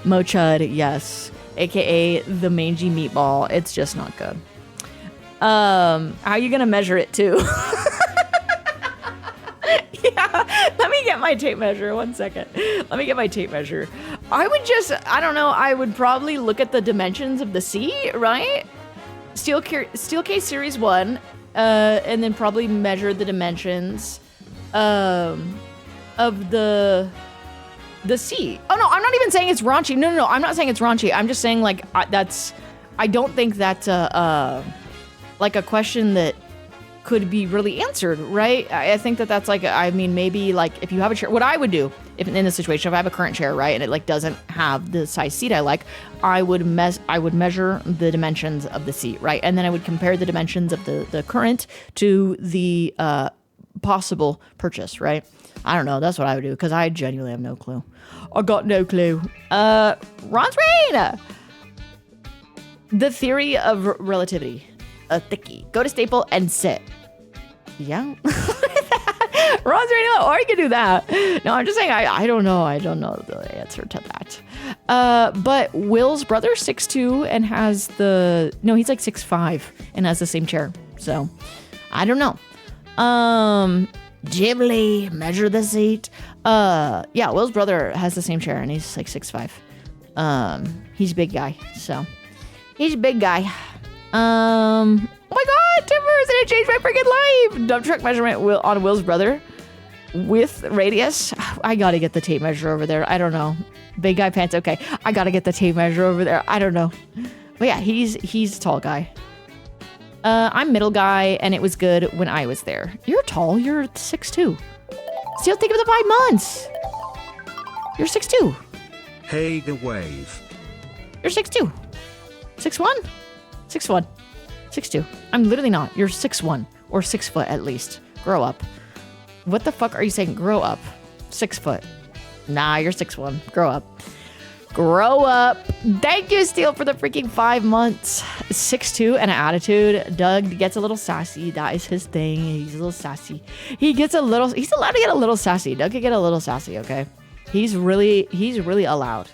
Mochud, yes, aka the mangy meatball. It's just not good. How are you gonna measure it too? Yeah, let me get my tape measure. 1 second. Let me get my tape measure. I would just, I don't know, I would probably look at the dimensions of the seat, right? Steelcase Series 1, and then probably measure the dimensions of the seat. Oh no, I'm not even saying it's raunchy. No, I'm not saying it's raunchy. I'm just saying like I don't think that's like a question that could be really answered, right? I think that's like, I mean, maybe like if you have a chair, what I would do if in this situation, if I have a current chair, right, and it like doesn't have the size seat I like, I would measure the dimensions of the seat, right? And then I would compare the dimensions of the current to the possible purchase, right? I don't know. That's what I would do because I genuinely have no clue. I got no clue. Ron's Rain! The theory of relativity. A thickie. Go to Staple and sit. Yeah. Ron's Rain, or you can do that. No, I'm just saying I don't know. I don't know the answer to that. But Will's brother 6'2" and has he's like 6'5" and has the same chair. So I don't know. Ghibli, measure the seat. Yeah, Will's brother has the same chair and he's like 6'5". He's a big guy, so he's a big guy. Oh my god, Timbers, and it changed my freaking life. Dump truck measurement on Will's brother with radius. I gotta get the tape measure over there. I don't know. Big guy pants, okay. I gotta get the tape measure over there. I don't know. But yeah, he's a tall guy. I'm middle guy, and it was good when I was there. You're tall. You're 6'2". Still think of the 5 months. You're 6'2". Hey, the wave. You're 6'2". 6'1"? 6'1". 6'2". I'm literally not. You're 6'1", or 6 foot at least. Grow up. What the fuck are you saying? Grow up. 6 foot. Nah, you're 6'1". Grow up. Grow up. Thank you, Steel, for the freaking 5 months. 6'2" and an attitude. Doug gets a little sassy. That is his thing. He's a little sassy. He's allowed to get a little sassy. Doug can get a little sassy, okay? He's really allowed.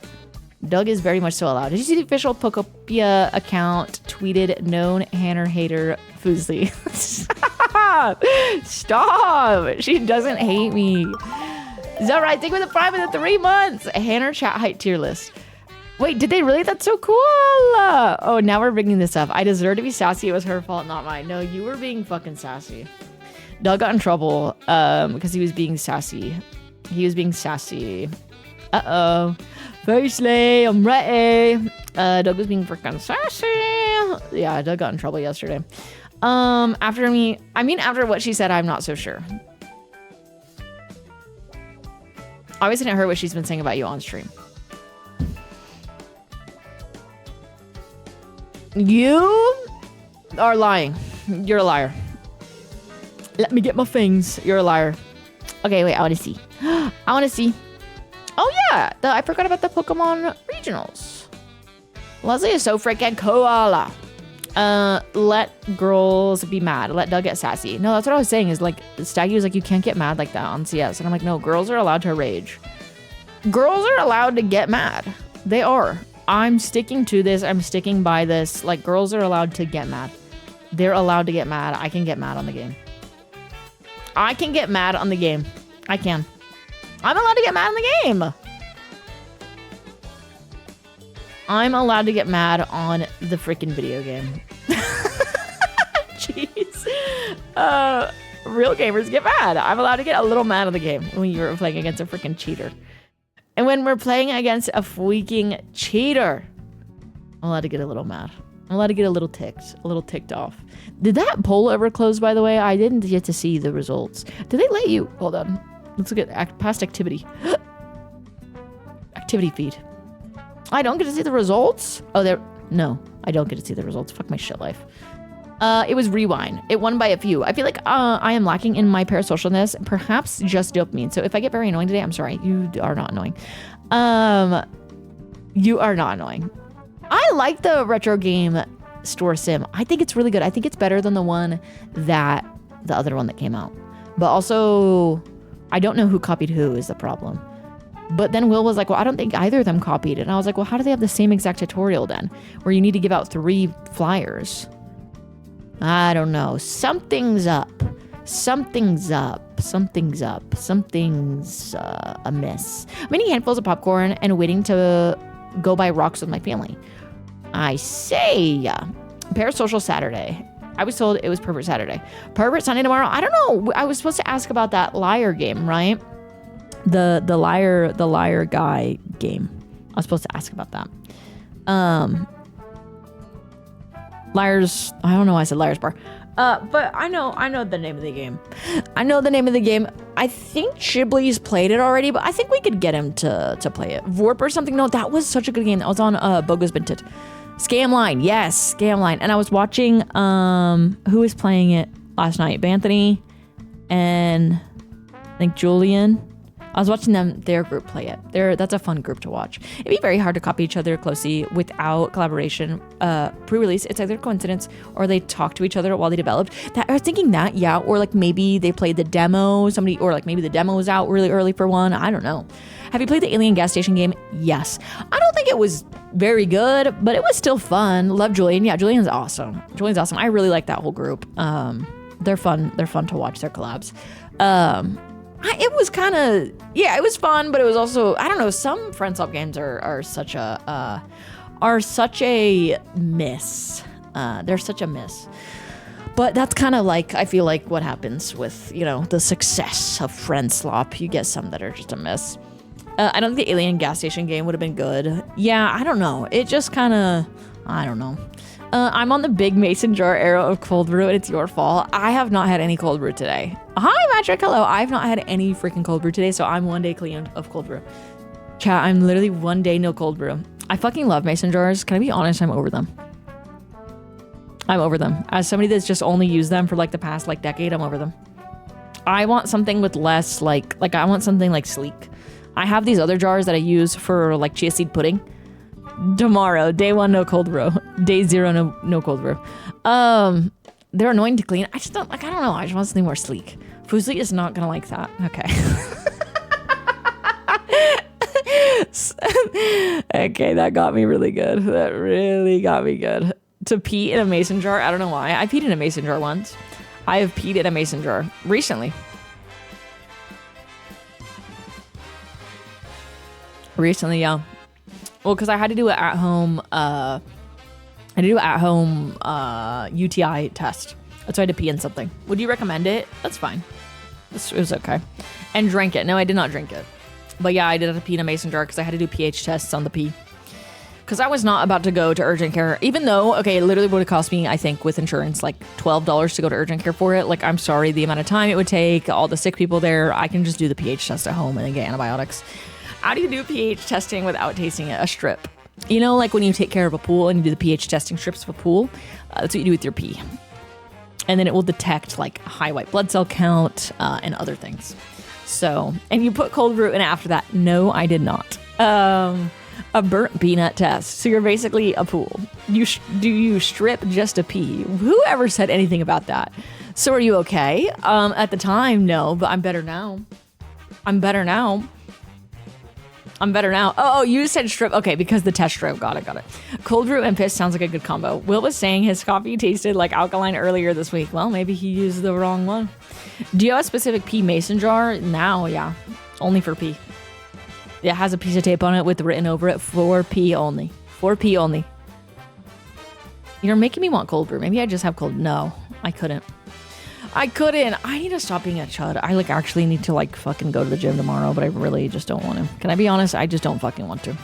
Doug is very much so allowed. Did you see the official Pokopia account tweeted known Hanner hater Foosley? Stop. She doesn't hate me. Is that right? Think with the 5 and the 3 months. Hanner chat height tier list. Wait, did they really? That's so cool. Oh, now we're bringing this up. I deserve to be sassy. It was her fault, not mine. No, you were being fucking sassy. Doug got in trouble because he was being sassy. Uh-oh. Firstly, I'm ready. Doug was being freaking sassy. Yeah, Doug got in trouble yesterday. After what she said, I'm not so sure. Obviously didn't hear what she's been saying about you on stream. You are lying. You're a liar. Let me get my things. You're a liar. Okay, wait, I want to see. Oh yeah, I forgot about the Pokemon regionals. Leslie is so freaking koala. Let girls be mad. Let Doug get sassy. No, that's what I was saying is like, Staggy was like, you can't get mad like that on CS. And I'm like, no, girls are allowed to rage. Girls are allowed to get mad. They are. I'm sticking to this. I'm sticking by this. Like, girls are allowed to get mad. They're allowed to get mad. I can get mad on the game. I can. I'm allowed to get mad on the game. I'm allowed to get mad on the freaking video game. Jeez. Real gamers get mad. I'm allowed to get a little mad on the game when you're playing against a freaking cheater. And when we're playing against a freaking cheater, I'm allowed to get a little mad. I'm allowed to get a little ticked off. Did that poll ever close, by the way? I didn't get to see the results. Did they let you? Hold on. Let's look at past activity. Activity feed. I don't get to see the results? Oh, there. No, I don't get to see the results. Fuck my shit life. It was Rewind. It won by a few. I feel like I am lacking in my parasocialness, perhaps just dopamine. So if I get very annoying today, I'm sorry. You are not annoying. You are not annoying. I like the retro game store sim. I think it's really good. I think it's better than the other one that came out. But also, I don't know who copied who is the problem. But then Will was like, well, I don't think either of them copied it. And I was like, well, how do they have the same exact tutorial then? Where you need to give out 3 flyers. I don't know. Something's up. Something's amiss. I'm eating handfuls of popcorn and waiting to go buy rocks with my family. I say, Parasocial Saturday. I was told it was Pervert Saturday. Pervert Sunday tomorrow. I don't know. I was supposed to ask about that liar game, right? The liar guy game. I was supposed to ask about that. Liars. I don't know why I said Liars Bar. But I know the name of the game. I think Shibley's played it already, but I think we could get him to play it. Vorp or something. No, that was such a good game. That was on Bogus Binted. Scamline. Yes, Scamline. And I was watching who was playing it last night? Banthony and I think Julian. I was watching their group play it. That's a fun group to watch. It'd be very hard to copy each other closely without collaboration. Pre-release, it's either coincidence or they talk to each other while they developed. I was thinking that, yeah, or like maybe they played the demo, or like maybe the demo was out really early for one. I don't know. Have you played the Alien Gas Station game? Yes. I don't think it was very good, but it was still fun. Love Julian. Yeah, Julian's awesome. I really like that whole group. They're fun. They're fun to watch their collabs. It was kind of, it was fun, but it was also, I don't know, some friend swap games are such a miss. They're such a miss. But that's kind of like, I feel like what happens with, the success of friend swap. You get some that are just a miss. I don't think the Alien Gas Station game would have been good. Yeah, I don't know. It just kind of, I don't know. I'm on the big mason jar era of cold brew, and it's your fault. I have not had any cold brew today. Hi, Patrick. Hello. I've not had any freaking cold brew today, so I'm one day clean of cold brew. Chat, I'm literally one day no cold brew. I fucking love mason jars. Can I be honest? I'm over them. As somebody that's just only used them for like the past like decade, I'm over them. I want something with less like I want something like sleek. I have these other jars that I use for like chia seed pudding. Tomorrow, day 1, no cold brew. Day 0, no cold brew. They're annoying to clean. I just don't like. I don't know. I just want something more sleek. Fusli is not gonna like that. Okay. Okay, that got me really good. That really got me good. To pee in a mason jar. I don't know why. I peed in a mason jar once. I have peed in a mason jar recently. Yeah. Well, because I had to do it at home. UTI test. That's why I had to pee in something. Would you recommend it? That's fine. It was okay. And drank it. No, I did not drink it. But yeah, I did have to pee in a mason jar because I had to do pH tests on the pee. Because I was not about to go to urgent care, even though, okay, it literally would have cost me, I think, with insurance, like $12 to go to urgent care for it. Like, I'm sorry, the amount of time it would take, all the sick people there. I can just do the pH test at home and then get antibiotics. How do you do pH testing without tasting it? A strip. Like when you take care of a pool and you do the pH testing strips of a pool, that's what you do with your pee. And then it will detect like high white blood cell count and other things. So, and you put cold brew in after that. No, I did not. A burnt peanut test. So you're basically a pool. Do you strip just to pee? Whoever said anything about that? So are you okay? At the time, no, but I'm better now. Oh, you said strip. Okay, because the test strip. Got it. Cold brew and piss sounds like a good combo. Will was saying his coffee tasted like alkaline earlier this week. Well, maybe he used the wrong one. Do you have a specific pee mason jar? Now, yeah. Only for pee. It has a piece of tape on it with written over it, for pee only. For pee only. You're making me want cold brew. Maybe I just have cold. No, I couldn't. I need to stop being a chud. I actually need to fucking go to the gym tomorrow, but I really just don't want to. Can I be honest? I just don't fucking want to.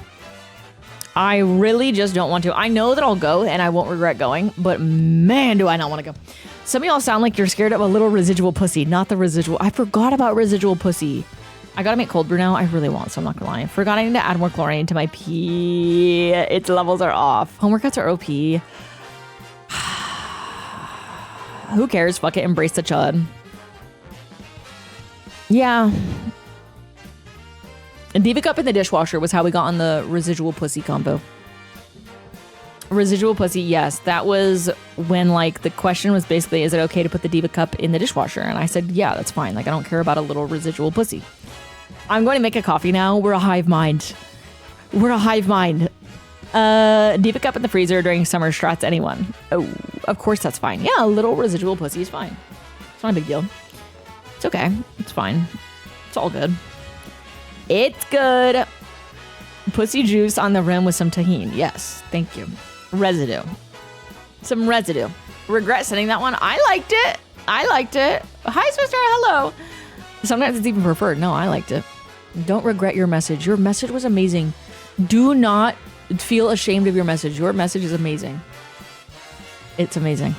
I really just don't want to. I know that I'll go and I won't regret going, but man, do I not want to go. Some of y'all sound like you're scared of a little residual pussy, not the residual. I forgot about residual pussy. I gotta make cold brew now. I really want, so I'm not gonna lie. I forgot I need to add more chlorine to my pee. Its levels are off. Home workouts are OP. Who cares? Fuck it. Embrace the chud. Yeah. And Diva Cup in the dishwasher was how we got on the residual pussy combo. Residual pussy, yes. That was when, like, the question was basically, is it okay to put the Diva Cup in the dishwasher? And I said, yeah, that's fine. Like, I don't care about a little residual pussy. I'm going to make a coffee now. We're a hive mind. We're a hive mind. Diva Cup in the freezer during summer strats, anyone? Oh, of course that's fine. Yeah, a little residual pussy is fine. It's not a big deal. It's okay. It's fine. It's all good. It's good. Pussy juice on the rim with some tahini. Yes, thank you. Residue. Some residue. Regret sending that one. I liked it. I liked it. Hi, sister. Hello. Sometimes it's even preferred. No, I liked it. Don't regret your message. Your message was amazing. Do not feel ashamed of your message. Your message is amazing. It's amazing.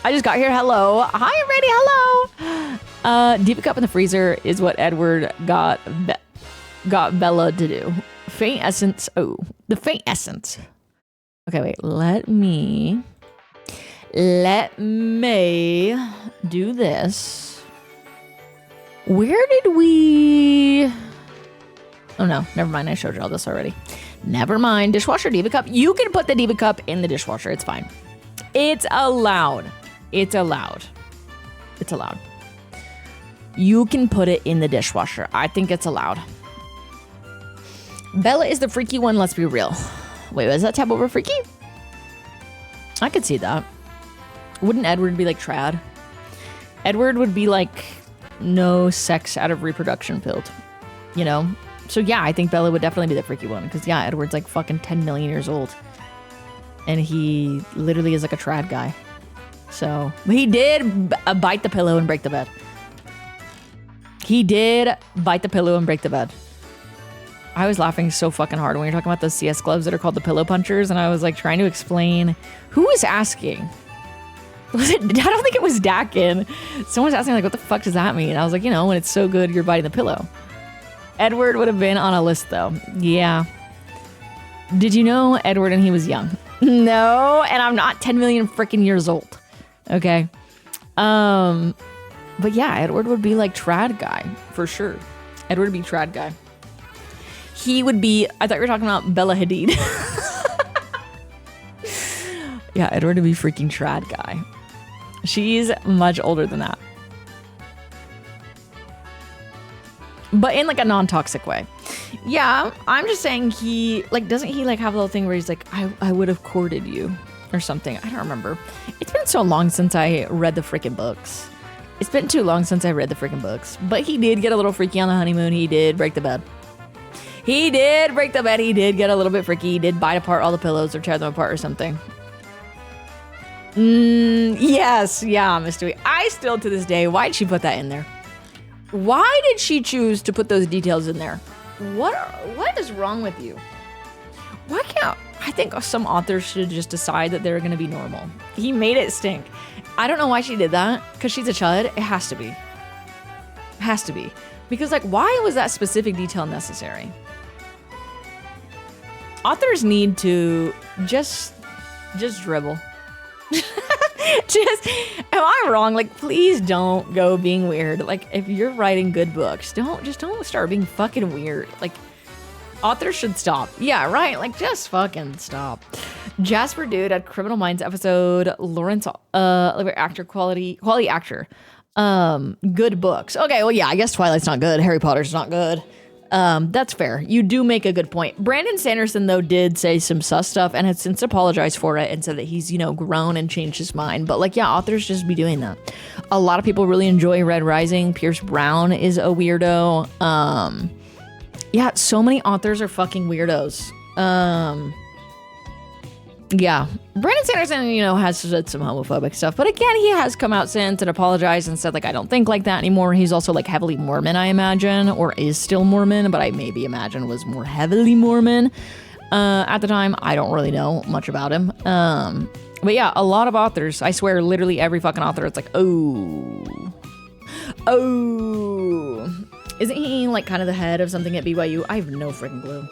I just got here. Hello. Hi, Brady. Hello. Diva Cup in the freezer is what Edward got Bella to do. Faint essence. Oh, the faint essence. Okay, wait. Let me do this. Where did we... Oh, no. Never mind. I showed you all this already. Never mind. Dishwasher Diva Cup. You can put the Diva Cup in the dishwasher. It's fine. It's allowed. It's allowed. It's allowed. You can put it in the dishwasher. I think it's allowed. Bella is the freaky one. Let's be real. Wait, was that tab over freaky? I could see that. Wouldn't Edward be like trad? Edward would be like no sex out of reproduction pilled. You know? So yeah, I think Bella would definitely be the freaky one. Because yeah, Edward's like fucking 10 million years old. And he literally is like a trad guy. So he did bite the pillow and break the bed. He did bite the pillow and break the bed. I was laughing so fucking hard when you're talking about those CS gloves that are called the pillow punchers, and I was like trying to explain who was asking. Was it? I don't think it was Dakin. Someone's asking like, what the fuck does that mean? I was like, you know, when it's so good, you're biting the pillow. Edward would have been on a list though. Yeah. Did you know Edward and he was young? No, and I'm not 10 million freaking years old. Okay. But yeah, Edward would be like trad guy for sure. Edward would be trad guy. He would be, I thought you were talking about Bella Hadid. Yeah, Edward would be freaking trad guy. She's much older than that. But in like a non-toxic way. Yeah, I'm just saying he, like, doesn't he like have a little thing where he's like, I would have courted you or something. I don't remember. It's been so long since I read the freaking books. It's been too long since I read the freaking books. But he did get a little freaky on the honeymoon. He did break the bed. He did break the bed. He did get a little bit freaky. He did bite apart all the pillows or tear them apart or something. Yes. Yeah, Miss Dewey. I still, to this day, why did she put that in there? Why did she choose to put those details in there? What is wrong with you? Why can't... I think some authors should just decide that they're going to be normal. He made it stink. I don't know why she did that. Because she's a chud. It has to be. It has to be. Because, like, why was that specific detail necessary? Authors need to just dribble. Am I wrong? Like, please don't go being weird. Like, if you're writing good books, don't start being fucking weird. Like, authors should stop. Yeah, right. Like, just fucking stop. Jasper Dude at Criminal Minds episode. Lawrence, actor, quality actor. Good books. Okay, well, yeah, I guess Twilight's not good. Harry Potter's not good. That's fair. You do make a good point. Brandon Sanderson, though, did say some sus stuff and has since apologized for it and said that he's, grown and changed his mind. But, like, yeah, authors just be doing that. A lot of people really enjoy Red Rising. Pierce Brown is a weirdo. Yeah, so many authors are fucking weirdos. Yeah, Brandon Sanderson, has said some homophobic stuff, but again, he has come out since and apologized and said, like, I don't think like that anymore. He's also, like, heavily Mormon, I imagine, or is still Mormon, but I maybe imagine was more heavily Mormon at the time. I don't really know much about him. But yeah, a lot of authors, I swear, literally every fucking author, it's like, oh, isn't he, like, kind of the head of something at BYU? I have no freaking clue.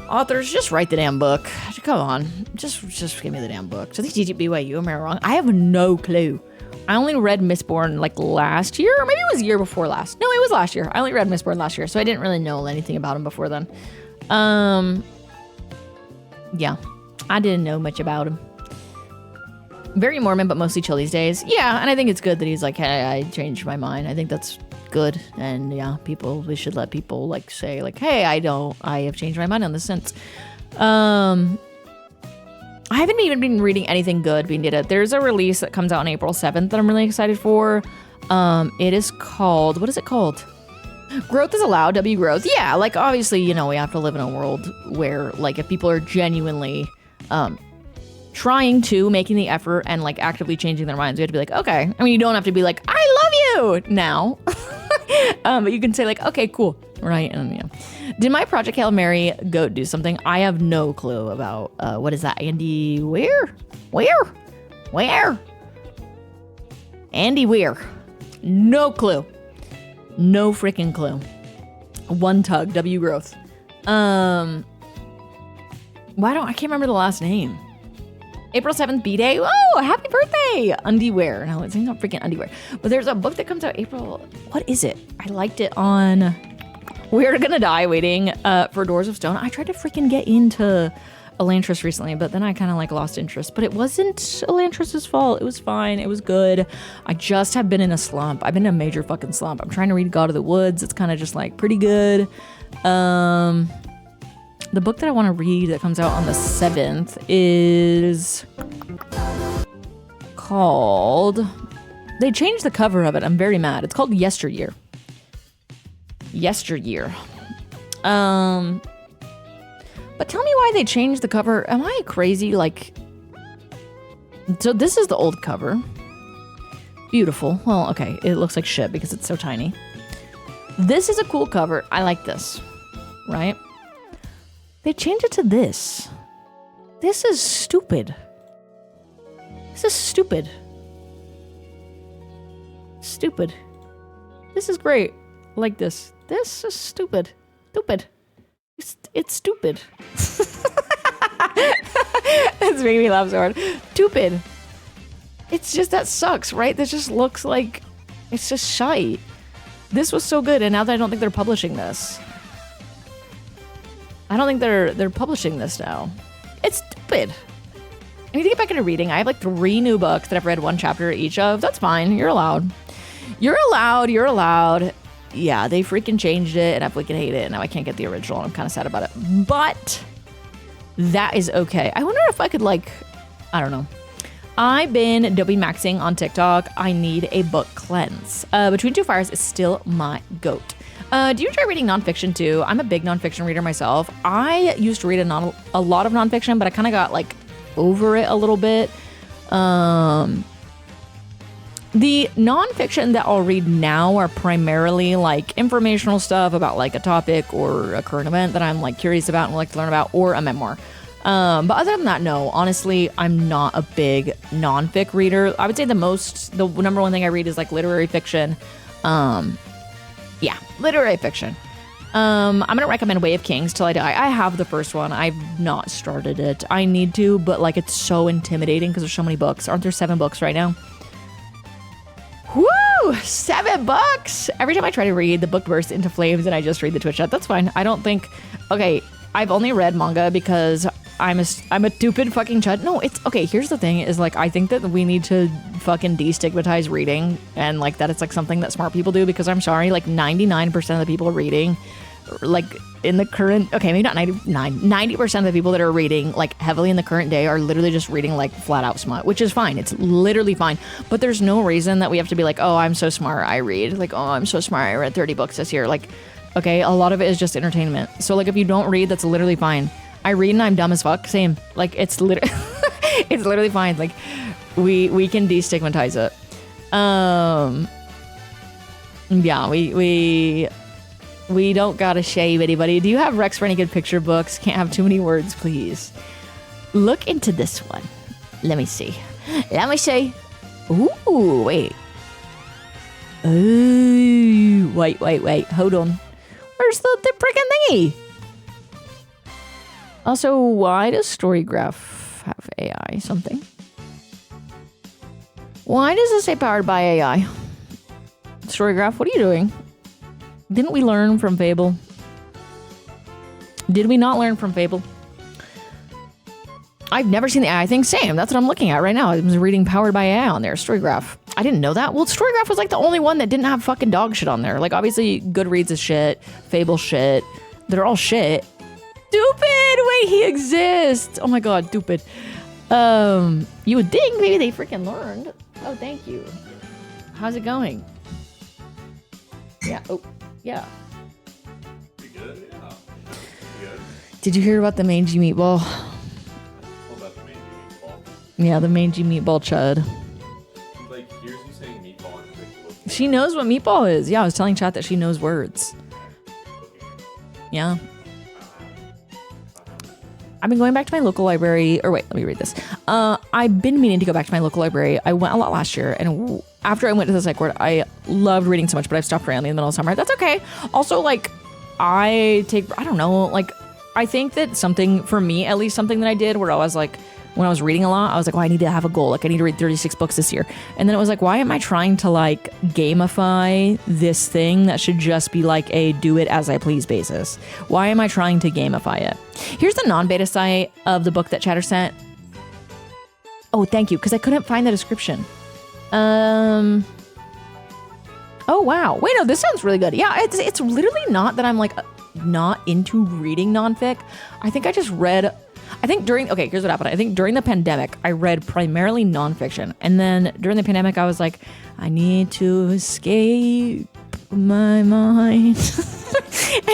Authors, just write the damn book. Come on. Just give me the damn book. So I think BYU, am I wrong? I have no clue. I only read Mistborn like last year, or maybe it was the year before last. No, it was last year. I only read Mistborn last year, so I didn't really know anything about him before then. Yeah, I didn't know much about him. Very Mormon, but mostly chill these days. Yeah, and I think it's good that he's like, hey, I changed my mind. I think that's good. And yeah, we should let people like say like, hey, I have changed my mind on this since. I haven't even been reading anything good being did it. There's a release that comes out on April 7th that I'm really excited for. It is called, what is it called? Growth is allowed, W growth. Yeah, like obviously, you know, we have to live in a world where like if people are genuinely trying to, making the effort and like actively changing their minds, we have to be like, okay. I mean, you don't have to be like, I love you now. But you can say like, okay, cool. Right. And yeah. Did my Project Hail Mary goat do something? I have no clue about, what is that? Andy Where? Andy Weir. No clue. No freaking clue. One tug, W growth. I can't remember the last name. April 7th, B-Day. Oh, happy birthday! Undiwear. No, it's not freaking Undiwear. But there's a book that comes out April. What is it? I liked it on We're Gonna Die Waiting for Doors of Stone. I tried to freaking get into Elantris recently, but then I kind of like lost interest. But it wasn't Elantris' fault. It was fine. It was good. I just have been in a slump. I've been in a major fucking slump. I'm trying to read God of the Woods. It's kind of just like pretty good. The book that I want to read that comes out on the 7th is called... They changed the cover of it. I'm very mad. It's called Yesteryear. Yesteryear. But tell me why they changed the cover. Am I crazy? Like... So this is the old cover. Beautiful. Well, okay. It looks like shit because it's so tiny. This is a cool cover. I like this. Right? They changed it to this. This is stupid. This is stupid. Stupid. This is great. I like this. This is stupid. Stupid. It's stupid. That's making me laugh so hard. Stupid. It's just, that sucks, right? This just looks like, it's just shite. This was so good, and now that I don't think they're publishing this. I don't think they're publishing this now. It's stupid. I need to get back into reading. I have like 3 new books that I've read 1 chapter each of. That's fine. You're allowed. You're allowed. You're allowed. Yeah, they freaking changed it, and I freaking hate it. And now I can't get the original, and I'm kind of sad about it. But that is okay. I wonder if I could like, I don't know. I've been Adobe Maxing on TikTok. I need a book cleanse. Between Two Fires is still my goat. Do you enjoy reading nonfiction too? I'm a big nonfiction reader myself. I used to read a lot of nonfiction, but I kind of got like over it a little bit. The nonfiction that I'll read now are primarily like informational stuff about like a topic or a current event that I'm like curious about and like to learn about, or a memoir. But other than that, no, honestly, I'm not a big nonfic reader. I would say the number one thing I read is like literary fiction. Yeah, literary fiction. I'm going to recommend Way of Kings Till I Die. I have the first one. I've not started it. I need to, but like it's so intimidating because there's so many books. Aren't there 7 books right now? Woo! 7 books! Every time I try to read, the book bursts into flames and I just read the Twitch chat. That's fine. I don't think... Okay, I've only read manga because I'm a stupid fucking chud. No, it's... Okay, here's the thing is like, I think that we need to fucking destigmatize reading and like that it's like something that smart people do, because I'm sorry, like 99% of the people reading like in the current... Okay, maybe not 90% of the people that are reading like heavily in the current day are literally just reading like flat out smut, which is fine. It's literally fine. But there's no reason that we have to be like, oh, I'm so smart, I read. Like, oh, I'm so smart, I read 30 books this year. Like, okay, a lot of it is just entertainment. So like if you don't read, that's literally fine. I read and I'm dumb as fuck. Same. Like it's literally it's literally fine. Like we can destigmatize it. Yeah, we don't gotta shame anybody. Do you have Rex for any good picture books? Can't have too many words, please. Look into this one. Let me see. Ooh, wait. Ooh, wait. Hold on. Where's the freaking thingy? Also, why does Storygraph have AI something? Why does it say powered by AI? Storygraph, what are you doing? Didn't we learn from Fable? Did we not learn from Fable? I've never seen the AI thing. Same. That's what I'm looking at right now. I was reading powered by AI on there. Storygraph. I didn't know that. Well, Storygraph was like the only one that didn't have fucking dog shit on there. Like, obviously, Goodreads is shit. Fable shit. They're all shit. Stupid! Wait, he exists! Oh my god, stupid. You would think maybe they freaking learned. Oh, thank you. How's it going? Yeah. Oh, yeah. Pretty good? Yeah. Pretty good. Did you hear about the mangy meatball? What about the mangy meatball? Yeah, the mangy meatball chud. She like hears you saying meatball and she's like, She knows what meatball is. Yeah, I was telling chat that she knows words. Yeah. I've been going back to my local library, or wait, let me read this. I've been meaning to go back to my local library. I went a lot last year, and after I went to the psych ward, I loved reading so much, but I've stopped randomly in the middle of summer. That's okay. Also, like, I don't know, like, I think that something, for me, at least something that I did where I was like, when I was reading a lot, I was like, well, I need to have a goal. Like, I need to read 36 books this year. And then it was like, why am I trying to, like, gamify this thing that should just be, like, a do-it-as-I-please basis? Why am I trying to gamify it? Here's the non-beta site of the book that Chatter sent. Oh, thank you, because I couldn't find the description. Oh, wow. Wait, no, this sounds really good. Yeah, it's literally not that I'm, like, not into reading nonfic. I think I just read... here's what happened. I think during the pandemic, I read primarily nonfiction. And then during the pandemic, I was like, I need to escape my mind.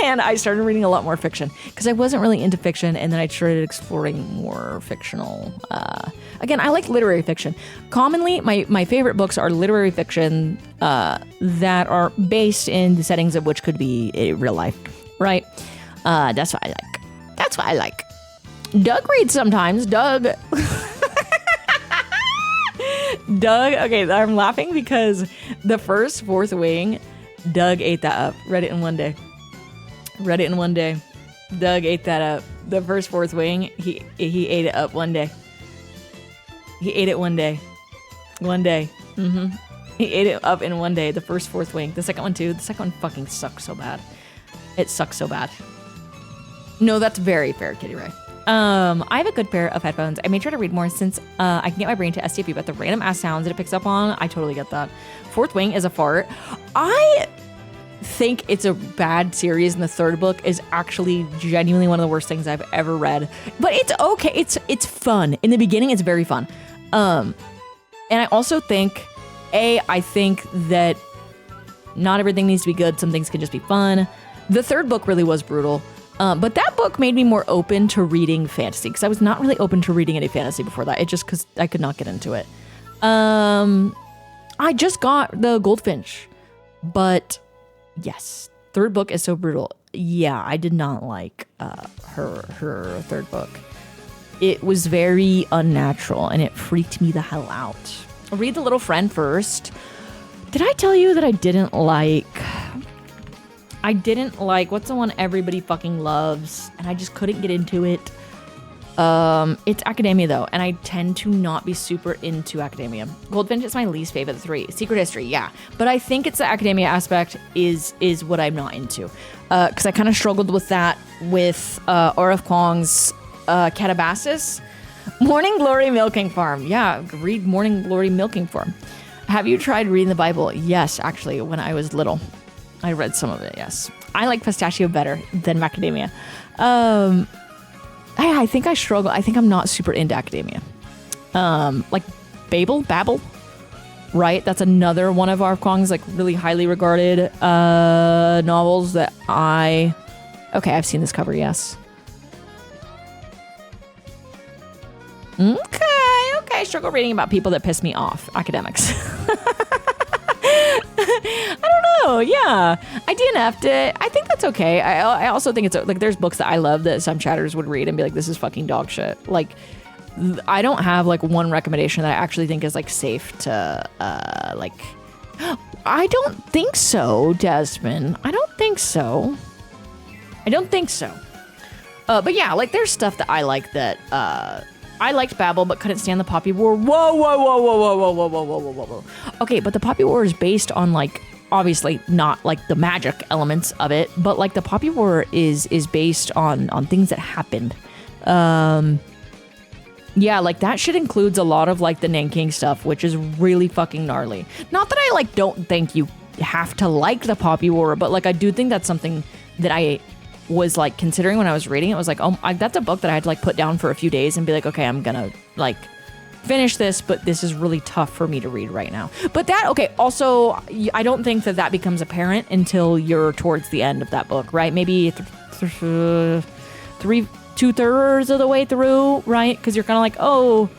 And I started reading a lot more fiction because I wasn't really into fiction. And then I started exploring more fictional. Again, I like literary fiction. Commonly, my favorite books are literary fiction that are based in the settings of which could be real life, right? That's what I like. That's what I like. Doug reads sometimes. Doug, okay, I'm laughing because the first Fourth Wing, Doug ate that up. Read it in one day. Doug ate that up. The first Fourth Wing, he ate it up one day. He ate it one day. He ate it up in one day, the first Fourth Wing. The second one too. The second one fucking sucks so bad. It sucks so bad. No, that's very fair, Kitty Ray. I have a good pair of headphones. I made sure to read more since I can get my brain to STFU, but the random ass sounds that it picks up on, I totally get that. Fourth Wing is a fart. I think it's a bad series, and the third book is actually genuinely one of the worst things I've ever read. But it's okay. It's fun. In the beginning, it's very fun. And I also think, I think that not everything needs to be good. Some things can just be fun. The third book really was brutal. But that book made me more open to reading fantasy because I was not really open to reading any fantasy before that. It just because I could not get into it. I just got the Goldfinch, but yes, third book is so brutal. Yeah, I did not like her third book. It was very unnatural and it freaked me the hell out. I'll read The Little Friend first. Did I tell you that I didn't like what's the one everybody fucking loves and I just couldn't get into it. It's academia though, and I tend to not be super into academia. Goldfinch is my least favorite of the three. Secret History, yeah, but I think it's the academia aspect is what I'm not into. Because I kind of struggled with that with R.F. Kuang's Catabasis. Morning Glory Milking Farm. Yeah, read Morning Glory Milking Farm. Have you tried reading the Bible? Yes, actually, when I was little. I read some of it, yes. I like pistachio better than macadamia. I think I struggle. I think I'm not super into academia. Like Babel, right? That's another one of R.F. Kuang's like really highly regarded novels that okay, I've seen this cover, yes. Okay, struggle reading about people that piss me off, academics. I don't know. Yeah, I DNF'd it. I think that's okay. I also think it's like there's books that I love that some chatters would read and be like, this is fucking dog shit. Like, I don't have like one recommendation that I actually think is like safe to like. I don't think so, Desmond. I don't think so. But yeah, like there's stuff that I like that I liked Babel but couldn't stand the Poppy War. Whoa. Okay, but the Poppy War is based on like obviously not like the magic elements of it, but like the Poppy War is based on things that happened. Yeah, like that shit includes a lot of like the Nanking stuff, which is really fucking gnarly. Not that I like don't think you have to like the Poppy War, but like I do think that's something that I was like considering when I was reading it. Was like, oh, that's a book that I had to like put down for a few days and be like, okay, I'm gonna like finish this, but this is really tough for me to read right now. But that, okay, also I don't think that becomes apparent until you're towards the end of that book, right? Maybe 2/3 of the way through, right? Because you're kind of like, oh,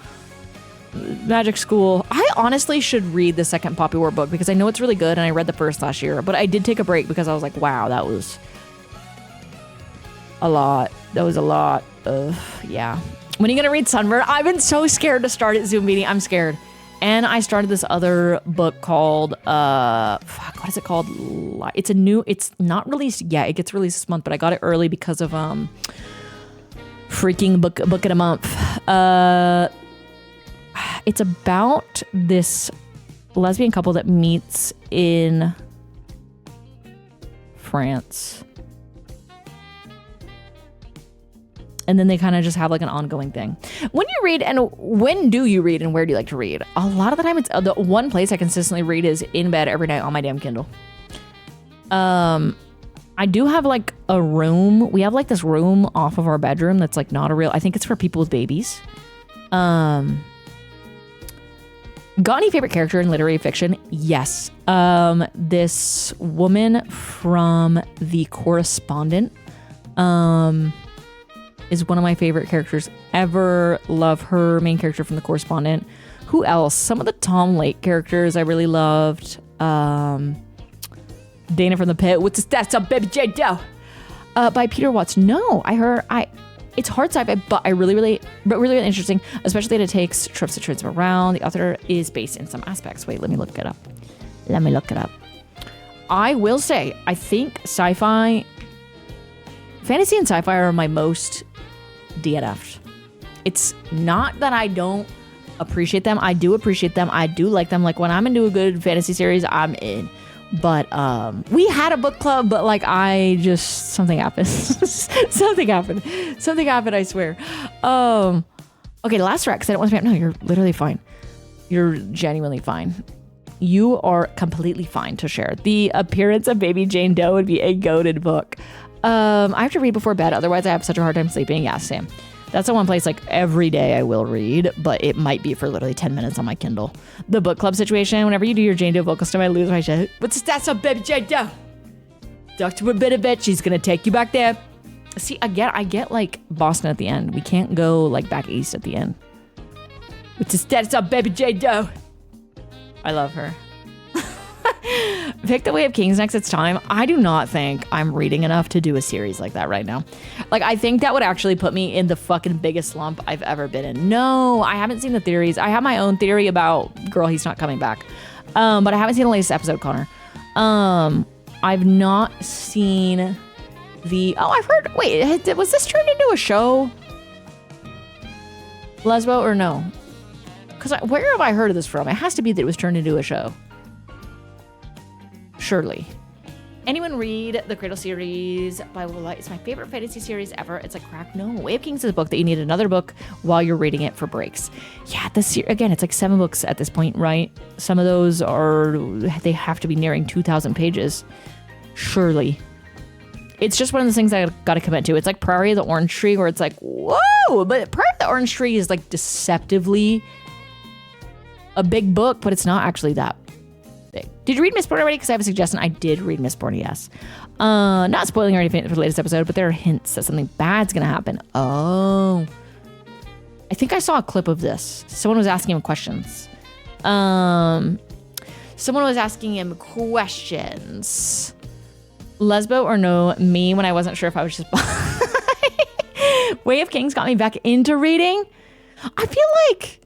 magic school. I honestly should read the second Poppy War book because I know it's really good and I read the first last year, but I did take a break because I was like, wow, that was a lot. That was a lot. Yeah. When are you going to read Sunbird? I've been so scared to start at Zoom meeting. I'm scared. And I started this other book called, what is it called? It's not released yet. It gets released this month, but I got it early because of, freaking book in a month. It's about this lesbian couple that meets in France. And then they kind of just have like an ongoing thing. When you read, and when do you read and where do you like to read? A lot of the time it's the one place I consistently read is in bed every night on my damn Kindle. I do have like a room. We have like this room off of our bedroom that's like not a real, I think it's for people with babies. Got any favorite character in literary fiction? Yes. This woman from The Correspondent is one of my favorite characters ever. Love her. Main character from The Correspondent. Who else? Some of the Tom Lake characters I really loved. Dana from the Pit. What's the stats on Baby J Doe? By Peter Watts. No, it's hard sci-fi, but really interesting, especially that it takes trips to turns around. The author is based in some aspects. Wait, let me look it up. I will say, I think fantasy and sci-fi are my most DNF'd. It's not that I don't appreciate them. I do appreciate them. I do like them. Like when I'm into a good fantasy series, I'm in. But we had a book club, but like something happened. something happened, I swear. Okay, last Rex. I don't want to spam. No, you're literally fine. You're genuinely fine. You are completely fine to share. The Appearance of Baby Jane Doe would be a goated book. I have to read before bed, otherwise I have such a hard time sleeping. Yeah, same. That's the one place like every day I will read, but it might be for literally 10 minutes on my Kindle. The book club situation, whenever you do your Jane Doe vocal stuff, I lose my shit. What's the stats on Baby Jane Doe? Dr. Rabinowitz, she's gonna take you back there. See, I get like Boston at the end. We can't go like back east at the end. What's the stats on Baby Jane Doe? I love her. Pick the Way of Kings next. It's time. I do not think I'm reading enough to do a series like that right now. Like, I think that would actually put me in the fucking biggest slump I've ever been in. No, I haven't seen the theories. I have my own theory about Girl, He's Not Coming Back. But I haven't seen the latest episode, Connor. I've not seen I've heard, wait, was this turned into a show? Lesbo or no? Because where have I heard of this from? It has to be that it was turned into a show. Surely. Anyone read the Cradle series by Will Light? It's my favorite fantasy series ever. It's a crack. No, Way of Kings is a book that you need another book while you're reading it for breaks. Yeah, again, it's like 7 books at this point, right? Some of those they have to be nearing 2,000 pages. Surely. It's just one of those things I gotta commit to. It's like Prairie of the Orange Tree, where it's like, whoa! But Prairie of the Orange Tree is like deceptively a big book, but it's not actually that big. Did you read Mistborn already? Because I have a suggestion. I did read Mistborn, yes. Not spoiling or anything for the latest episode, but there are hints that something bad's gonna happen. Oh. I think I saw a clip of this. Someone was asking him questions. Lesbo or no, me when I wasn't sure if I was just Way of Kings got me back into reading. I feel like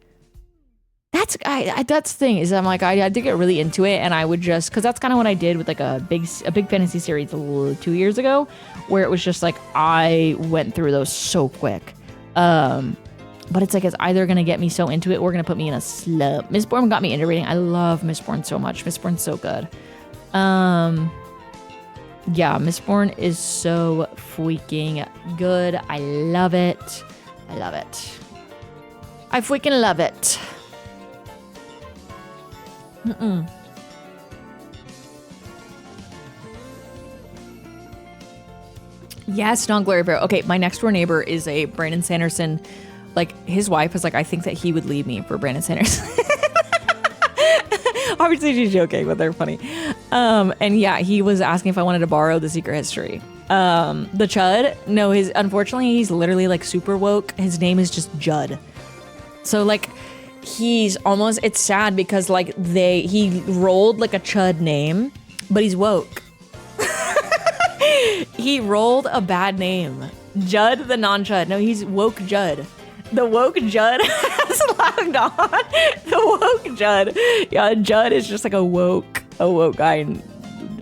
That's the thing is I'm like I did get really into it, and I would just because that's kind of what I did with like a big fantasy series 2 years ago, where it was just like I went through those so quick. But it's like it's either gonna get me so into it or gonna put me in a slump. Mistborn got me into reading. I love Mistborn so much. Mistborn's so good. Yeah, Mistborn is so freaking good. I love it. I love it. I freaking love it. Yes, non-glary bear. Okay, my next door neighbor is a Brandon Sanderson. Like, his wife was like, I think that he would leave me for Brandon Sanderson. Obviously, she's joking, but they're funny. And yeah, he was asking if I wanted to borrow The Secret History. The Chud, no, unfortunately, he's literally like super woke. His name is just Judd. So like, it's sad because like he rolled like a Chud name, but he's woke. He rolled a bad name. Judd the non-Chud. No, he's woke Judd. The woke Judd has logged on. The woke Judd. Yeah, Judd is just like a woke guy.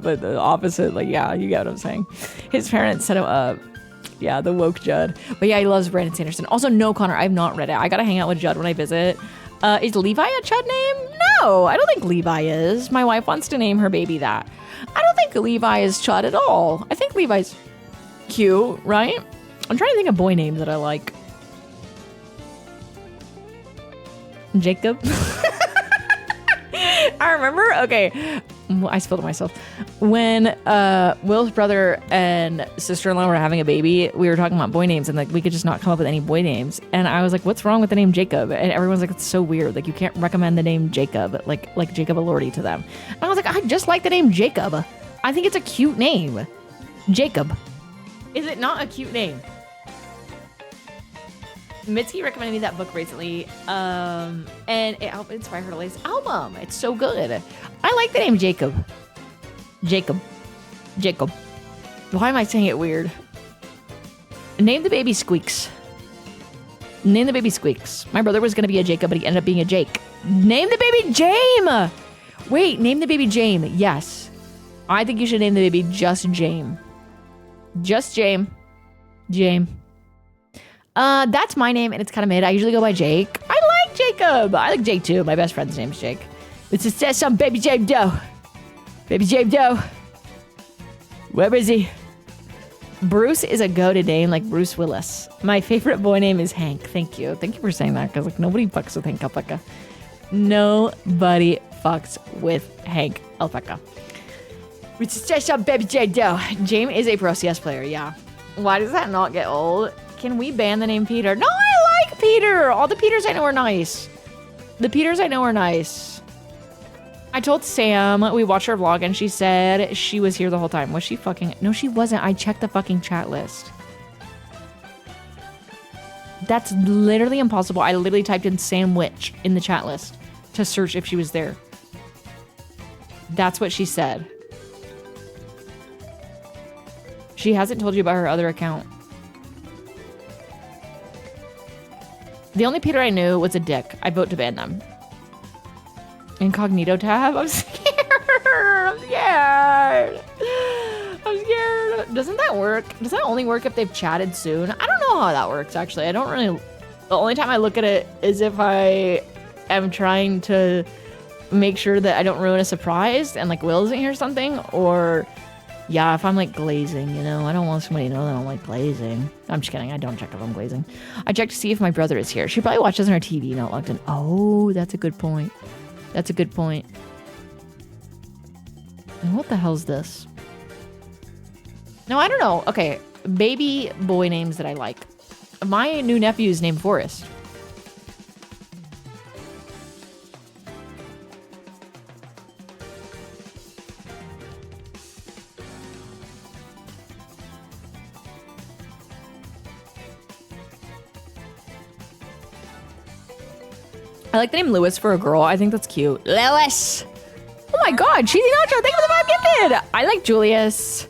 But the opposite, like, yeah, you get what I'm saying. His parents set him up. Yeah, the woke Judd. But yeah, he loves Brandon Sanderson. Also, no, Connor, I've not read it. I gotta hang out with Judd when I visit. Is Levi a Chud name? No, I don't think Levi is. My wife wants to name her baby that. I don't think Levi is Chud at all. I think Levi's cute, right? I'm trying to think of boy names that I like. Jacob. I remember, okay, I spilled it myself. When Will's brother and sister-in-law were having a baby, we were talking about boy names, and like we could just not come up with any boy names. And I was like, what's wrong with the name Jacob? And everyone's like, it's so weird. Like, you can't recommend the name Jacob, like Jacob Elordi to them. And I was like, I just like the name Jacob. I think it's a cute name. Jacob. Is it not a cute name? Mitzi recommended me that book recently, and it helped inspire her to latest album. It's so good. I like the name Jacob. Jacob. Why am I saying it weird? Name the baby Squeaks. Name the baby Squeaks. My brother was going to be a Jacob, but he ended up being a Jake. Name the baby Jame. Wait, name the baby Jame. Yes. I think you should name the baby just Jame. Just Jame. Jame. That's my name, and it's kind of mid. I usually go by Jake. I like Jacob. I like Jake, too. My best friend's name's Jake. It's just some baby James Doe. Baby James Doe. Where is he? Bruce is a goated name, like Bruce Willis. My favorite boy name is Hank. Thank you. Thank you for saying that, because like nobody fucks with Hank Alpaca. Nobody fucks with Hank Alpaca. It's just some baby James Doe. James is a pro CS player, yeah. Why does that not get old? Can we ban the name Peter? No, I like Peter. All the Peters I know are nice. The Peters I know are nice. I told Sam, we watched her vlog, and she said she was here the whole time. Was she fucking... No, she wasn't. I checked the fucking chat list. That's literally impossible. I literally typed in sandwich in the chat list to search if she was there. That's what she said. She hasn't told you about her other account. The only Peter I knew was a dick. I'd vote to ban them. Incognito tab? I'm scared. I'm scared. I'm scared. Doesn't that work? Does that only work if they've chatted soon? I don't know how that works, actually. I don't really... The only time I look at it is if I am trying to make sure that I don't ruin a surprise and like Will isn't here or something, or... Yeah, if I'm like glazing, you know, I don't want somebody to know that I don't like glazing. I'm just kidding. I don't check if I'm glazing. I check to see if my brother is here. She probably watches on her TV, not logged in. Oh, that's a good point. That's a good point. And what the hell's this? No, I don't know. Okay, baby boy names that I like. My new nephew is named Forrest. I like the name Lewis for a girl. I think that's cute. Lewis! Oh my god, Cheesy Nacho, thank you for the 5 gifted! I like Julius.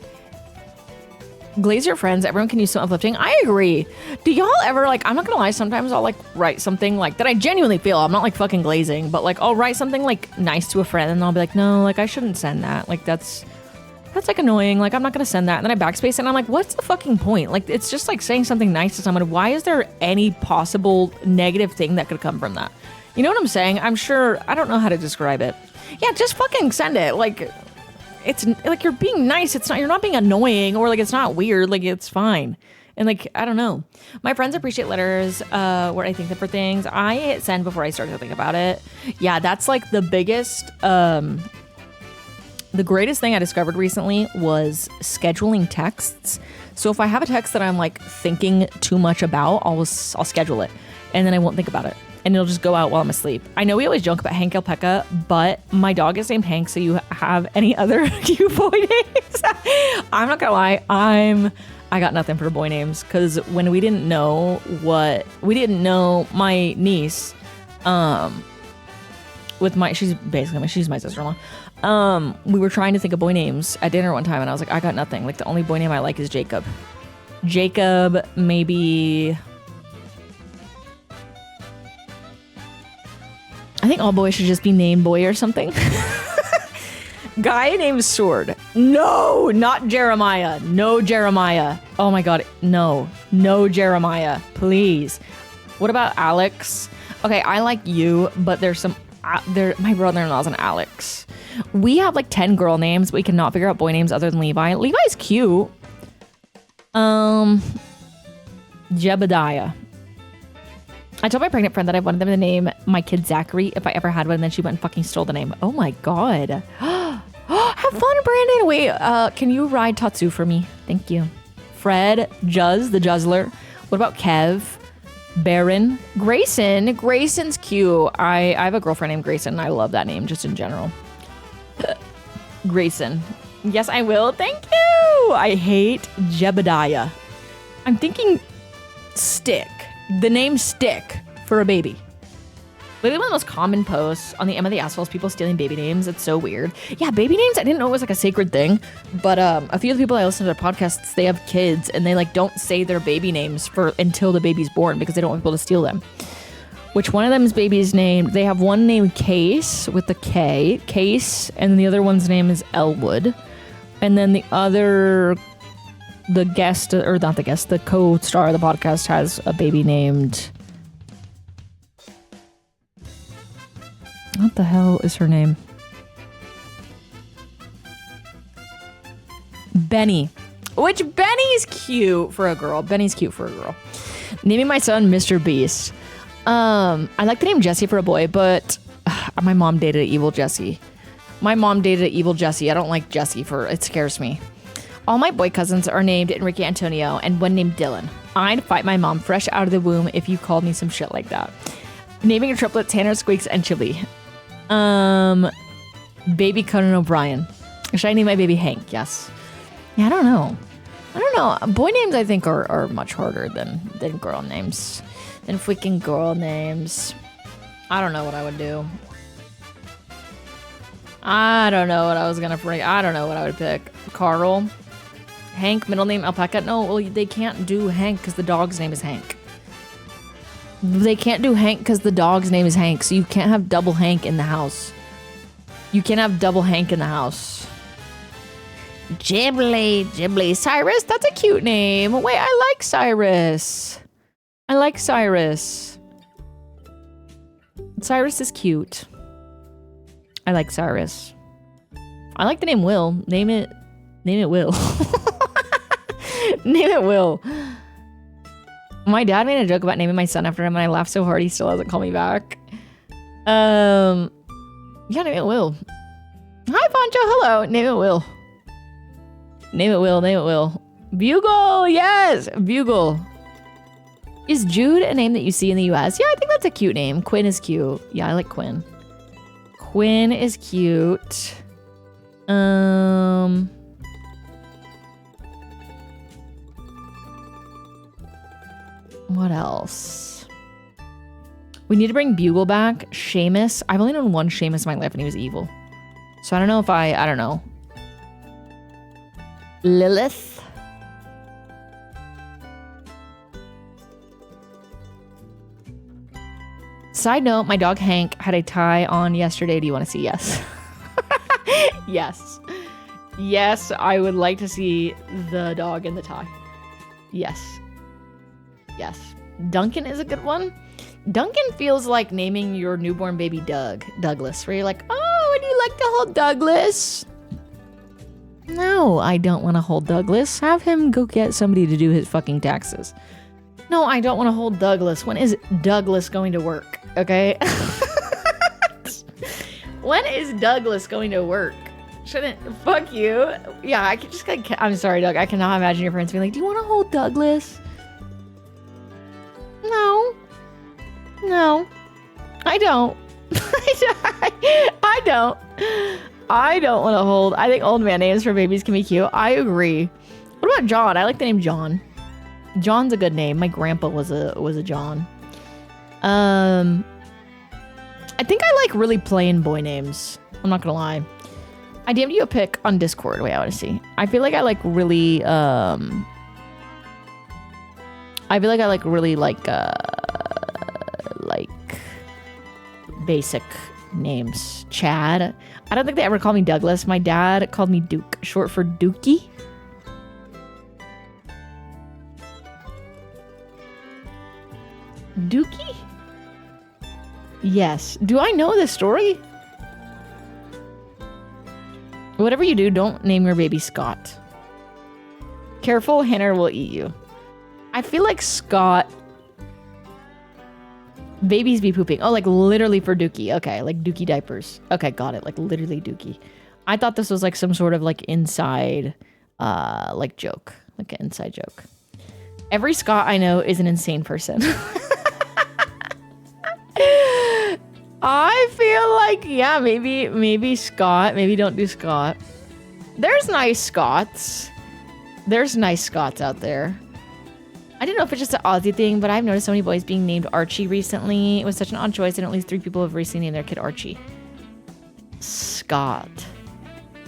Glaze your friends. Everyone can use some uplifting. I agree. Do y'all ever, like, I'm not gonna lie, sometimes I'll, like, write something, like, that I genuinely feel. I'm not, like, fucking glazing, but, like, I'll write something, like, nice to a friend, and I'll be like, no, like, I shouldn't send that. Like, that's like, annoying. Like, I'm not gonna send that. And then I backspace, and I'm like, what's the fucking point? Like, it's just, like, saying something nice to someone. Why is there any possible negative thing that could come from that? You know what I'm saying? I'm sure, I don't know how to describe it. Yeah, just fucking send it. Like, it's like you're being nice. It's not, you're not being annoying, or like it's not weird. Like, it's fine. And like, I don't know. My friends appreciate letters where I thank them for things. I hit send before I start to think about it. Yeah, that's like the biggest, the greatest thing I discovered recently was scheduling texts. So if I have a text that I'm like thinking too much about, I'll schedule it, and then I won't think about it. And it'll just go out while I'm asleep. I know we always joke about Hank Alpaca, but my dog is named Hank, so you have any other cute boy names? I'm not gonna lie, I got nothing for boy names, because when we didn't know my niece, she's my sister-in-law. We were trying to think of boy names at dinner one time, and I was like, I got nothing. Like, the only boy name I like is Jacob. Jacob, maybe. I think all boys should just be named Boy or something. Guy named Sword. No, not Jeremiah. No Jeremiah. Oh my God. No Jeremiah. Please. What about Alex? Okay, I like you, but there's some. My brother-in-law's an Alex. We have like 10 girl names, but we cannot figure out boy names other than Levi. Levi's cute. Jebediah. I told my pregnant friend that I wanted them to name my kid Zachary if I ever had one, and then she went and fucking stole the name. Oh my God. Have fun, Brandon. Wait, can you ride Tatsu for me? Thank you. Fred, Juz, the Juzzler. What about Kev? Baron, Grayson. Grayson's cute. I have a girlfriend named Grayson, and I love that name just in general. Grayson. Yes, I will. Thank you. I hate Jebediah. I'm thinking Stick. The name Stick for a baby. Literally one of the most common posts on the Emma the Assholes, people stealing baby names. It's so weird. Yeah, baby names, I didn't know it was like a sacred thing, but a few of the people I listen to their podcasts, they have kids, and they like don't say their baby names until the baby's born, because they don't want people to steal them. Which one of them's baby's named, they have one named Case with the K, Case, and then the other one's name is Elwood. And then the other, the co-star of the podcast has a baby named... What the hell is her name? Benny. Which Benny's cute for a girl. Benny's cute for a girl. Naming my son Mr. Beast. I like the name Jesse for a boy, but my mom dated an evil Jesse. I don't like Jesse it scares me. All my boy cousins are named Enrique Antonio and one named Dylan. I'd fight my mom fresh out of the womb if you called me some shit like that. Naming a triplet Tanner, Squeaks, and Chili. Baby Conan O'Brien. Should I name my baby Hank? Yes. Yeah, I don't know. Boy names I think are much harder than girl names. Than freaking girl names. I don't know what I would do. I don't know what I would pick. Carl. Hank, middle name Alpaca. No, well, they can't do Hank because the dog's name is Hank. They can't do Hank because the dog's name is Hank, so you can't have double Hank in the house. Ghibli. Cyrus, that's a cute name. Wait, I like Cyrus. Cyrus is cute. I like Cyrus. I like the name Will. Name it Will. Name it Will. My dad made a joke about naming my son after him, and I laughed so hard he still hasn't called me back. Yeah, name it Will. Hi, Poncho. Hello. Name it Will. Bugle. Yes, Bugle. Is Jude a name that you see in the U.S.? Yeah, I think that's a cute name. Quinn is cute. Yeah, I like Quinn. Quinn is cute. What else? We need to bring Bugle back. Seamus. I've only known one Seamus in my life, and he was evil. So I don't know if I don't know. Lilith. Side note, my dog Hank had a tie on yesterday. Do you want to see? Yes. Yes. Yes, I would like to see the dog in the tie. Yes. Yes. Duncan is a good one. Duncan feels like naming your newborn baby Douglas, where you're like, oh, would you like to hold Douglas? No, I don't want to hold Douglas. Have him go get somebody to do his fucking taxes. No, I don't want to hold Douglas. When is Douglas going to work? Okay? When is Douglas going to work? Shouldn't, fuck you. Yeah, I could just, I'm sorry, Doug. I cannot imagine your friends being like, do you want to hold Douglas? No. No. I don't. I don't. I don't want to hold. I think old man names for babies can be cute. I agree. What about John? I like the name John. John's a good name. My grandpa was a John. I think I like really plain boy names. I'm not gonna lie. I DM'd you a pic on Discord. Wait, I want to see. I feel like I like really basic names. Chad. I don't think they ever called me Douglas. My dad called me Duke, short for Dookie. Dookie? Yes. Do I know this story? Whatever you do, don't name your baby Scott. Careful, Henner will eat you. I feel like Scott... Babies be pooping. Oh, like literally for Dookie. Okay, like Dookie diapers. Okay, got it. Like literally Dookie. I thought this was like some sort of like inside, like joke. Like an inside joke. Every Scott I know is an insane person. I feel like, yeah, maybe Scott. Maybe don't do Scott. There's nice Scots. There's nice Scots out there. I don't know if it's just an Aussie thing, but I've noticed so many boys being named Archie recently. It was such an odd choice, and at least 3 people have recently named their kid Archie. Scott.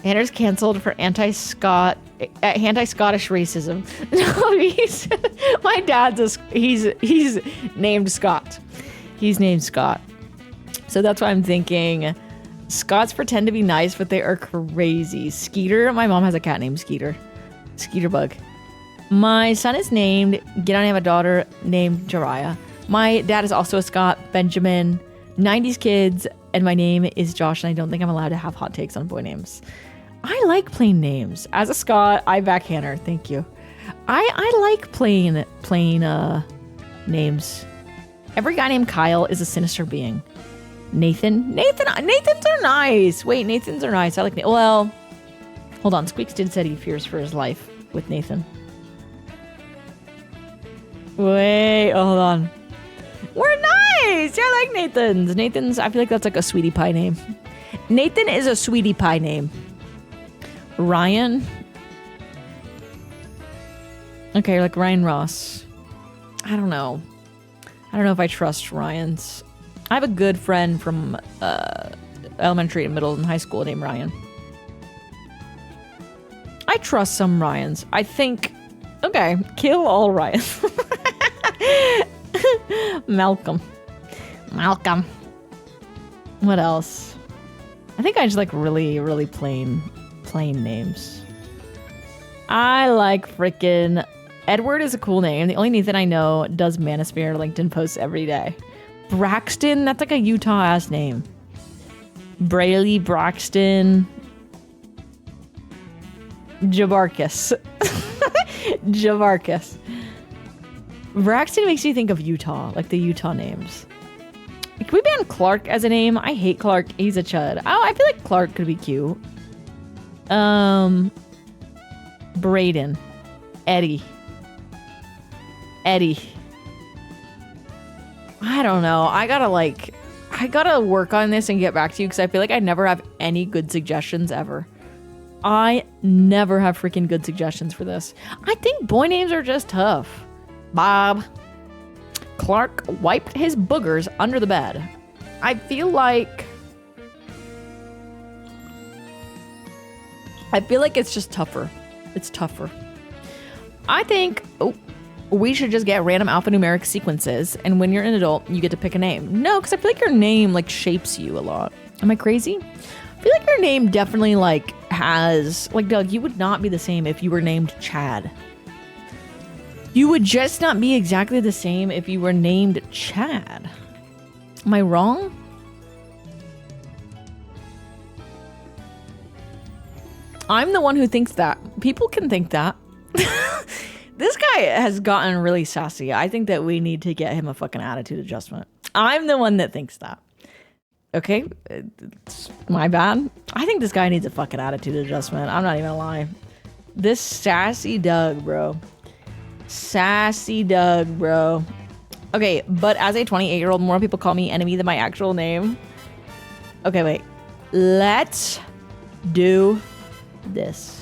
Anders canceled for anti-Scottish racism. No, my dad's he's named Scott. He's named Scott. So that's why I'm thinking Scots pretend to be nice, but they are crazy. Skeeter. My mom has a cat named Skeeter. Skeeter Bug. My son is named, get on, I have a daughter named Jariah. My dad is also a Scott, Benjamin, 90s kids, and my name is Josh, and I don't think I'm allowed to have hot takes on boy names. I like plain names. As a Scott, I back Hanner. Thank you. I like plain names. Every guy named Kyle is a sinister being. Nathans are nice. Wait, Nathans are nice. I like, well, hold on. Squeaks did say he fears for his life with Nathan. Wait, hold on. We're nice. Yeah, I like Nathan's. Nathan's, I feel like that's like a sweetie pie name. Nathan is a sweetie pie name. Ryan. Okay, like Ryan Ross. I don't know. I don't know if I trust Ryans. I have a good friend from elementary and middle and high school named Ryan. I trust some Ryans. I think... Okay, kill all Ryans. Malcolm. What else? I think I just like really, really plain names. I like frickin' Edward is a cool name. The only Nathan I know does Manosphere LinkedIn posts every day. Braxton, that's like a Utah ass name. Braley, Braxton. Jabarkus. Javarkus. Braxton makes me think of Utah, like the Utah names. Can we ban Clark as a name? I hate Clark. He's a chud. Oh, I feel like Clark could be cute. Braden. Eddie. I don't know. I gotta work on this and get back to you because I feel like I never have any good suggestions ever. I never have freaking good suggestions for this. I think boy names are just tough. Bob. Clark wiped his boogers under the bed. I feel like it's just tougher. It's tougher. I think... Oh. we should just get random alphanumeric sequences, and when you're an adult, you get to pick a name. No, because I feel like your name like shapes you a lot. Am I crazy? I feel like your name definitely like has, like Doug, you would not be the same if you were named Chad. You would just not be exactly the same if you were named Chad. Am I wrong? I'm the one who thinks that. People can think that. This guy has gotten really sassy. I think that we need to get him a fucking attitude adjustment. I'm the one that thinks that. Okay? It's my bad. I think this guy needs a fucking attitude adjustment. I'm not even gonna lie. This sassy Doug, bro. Sassy Doug, bro. Okay, but as a 28-year-old, more people call me enemy than my actual name. Okay, wait. Let's do this.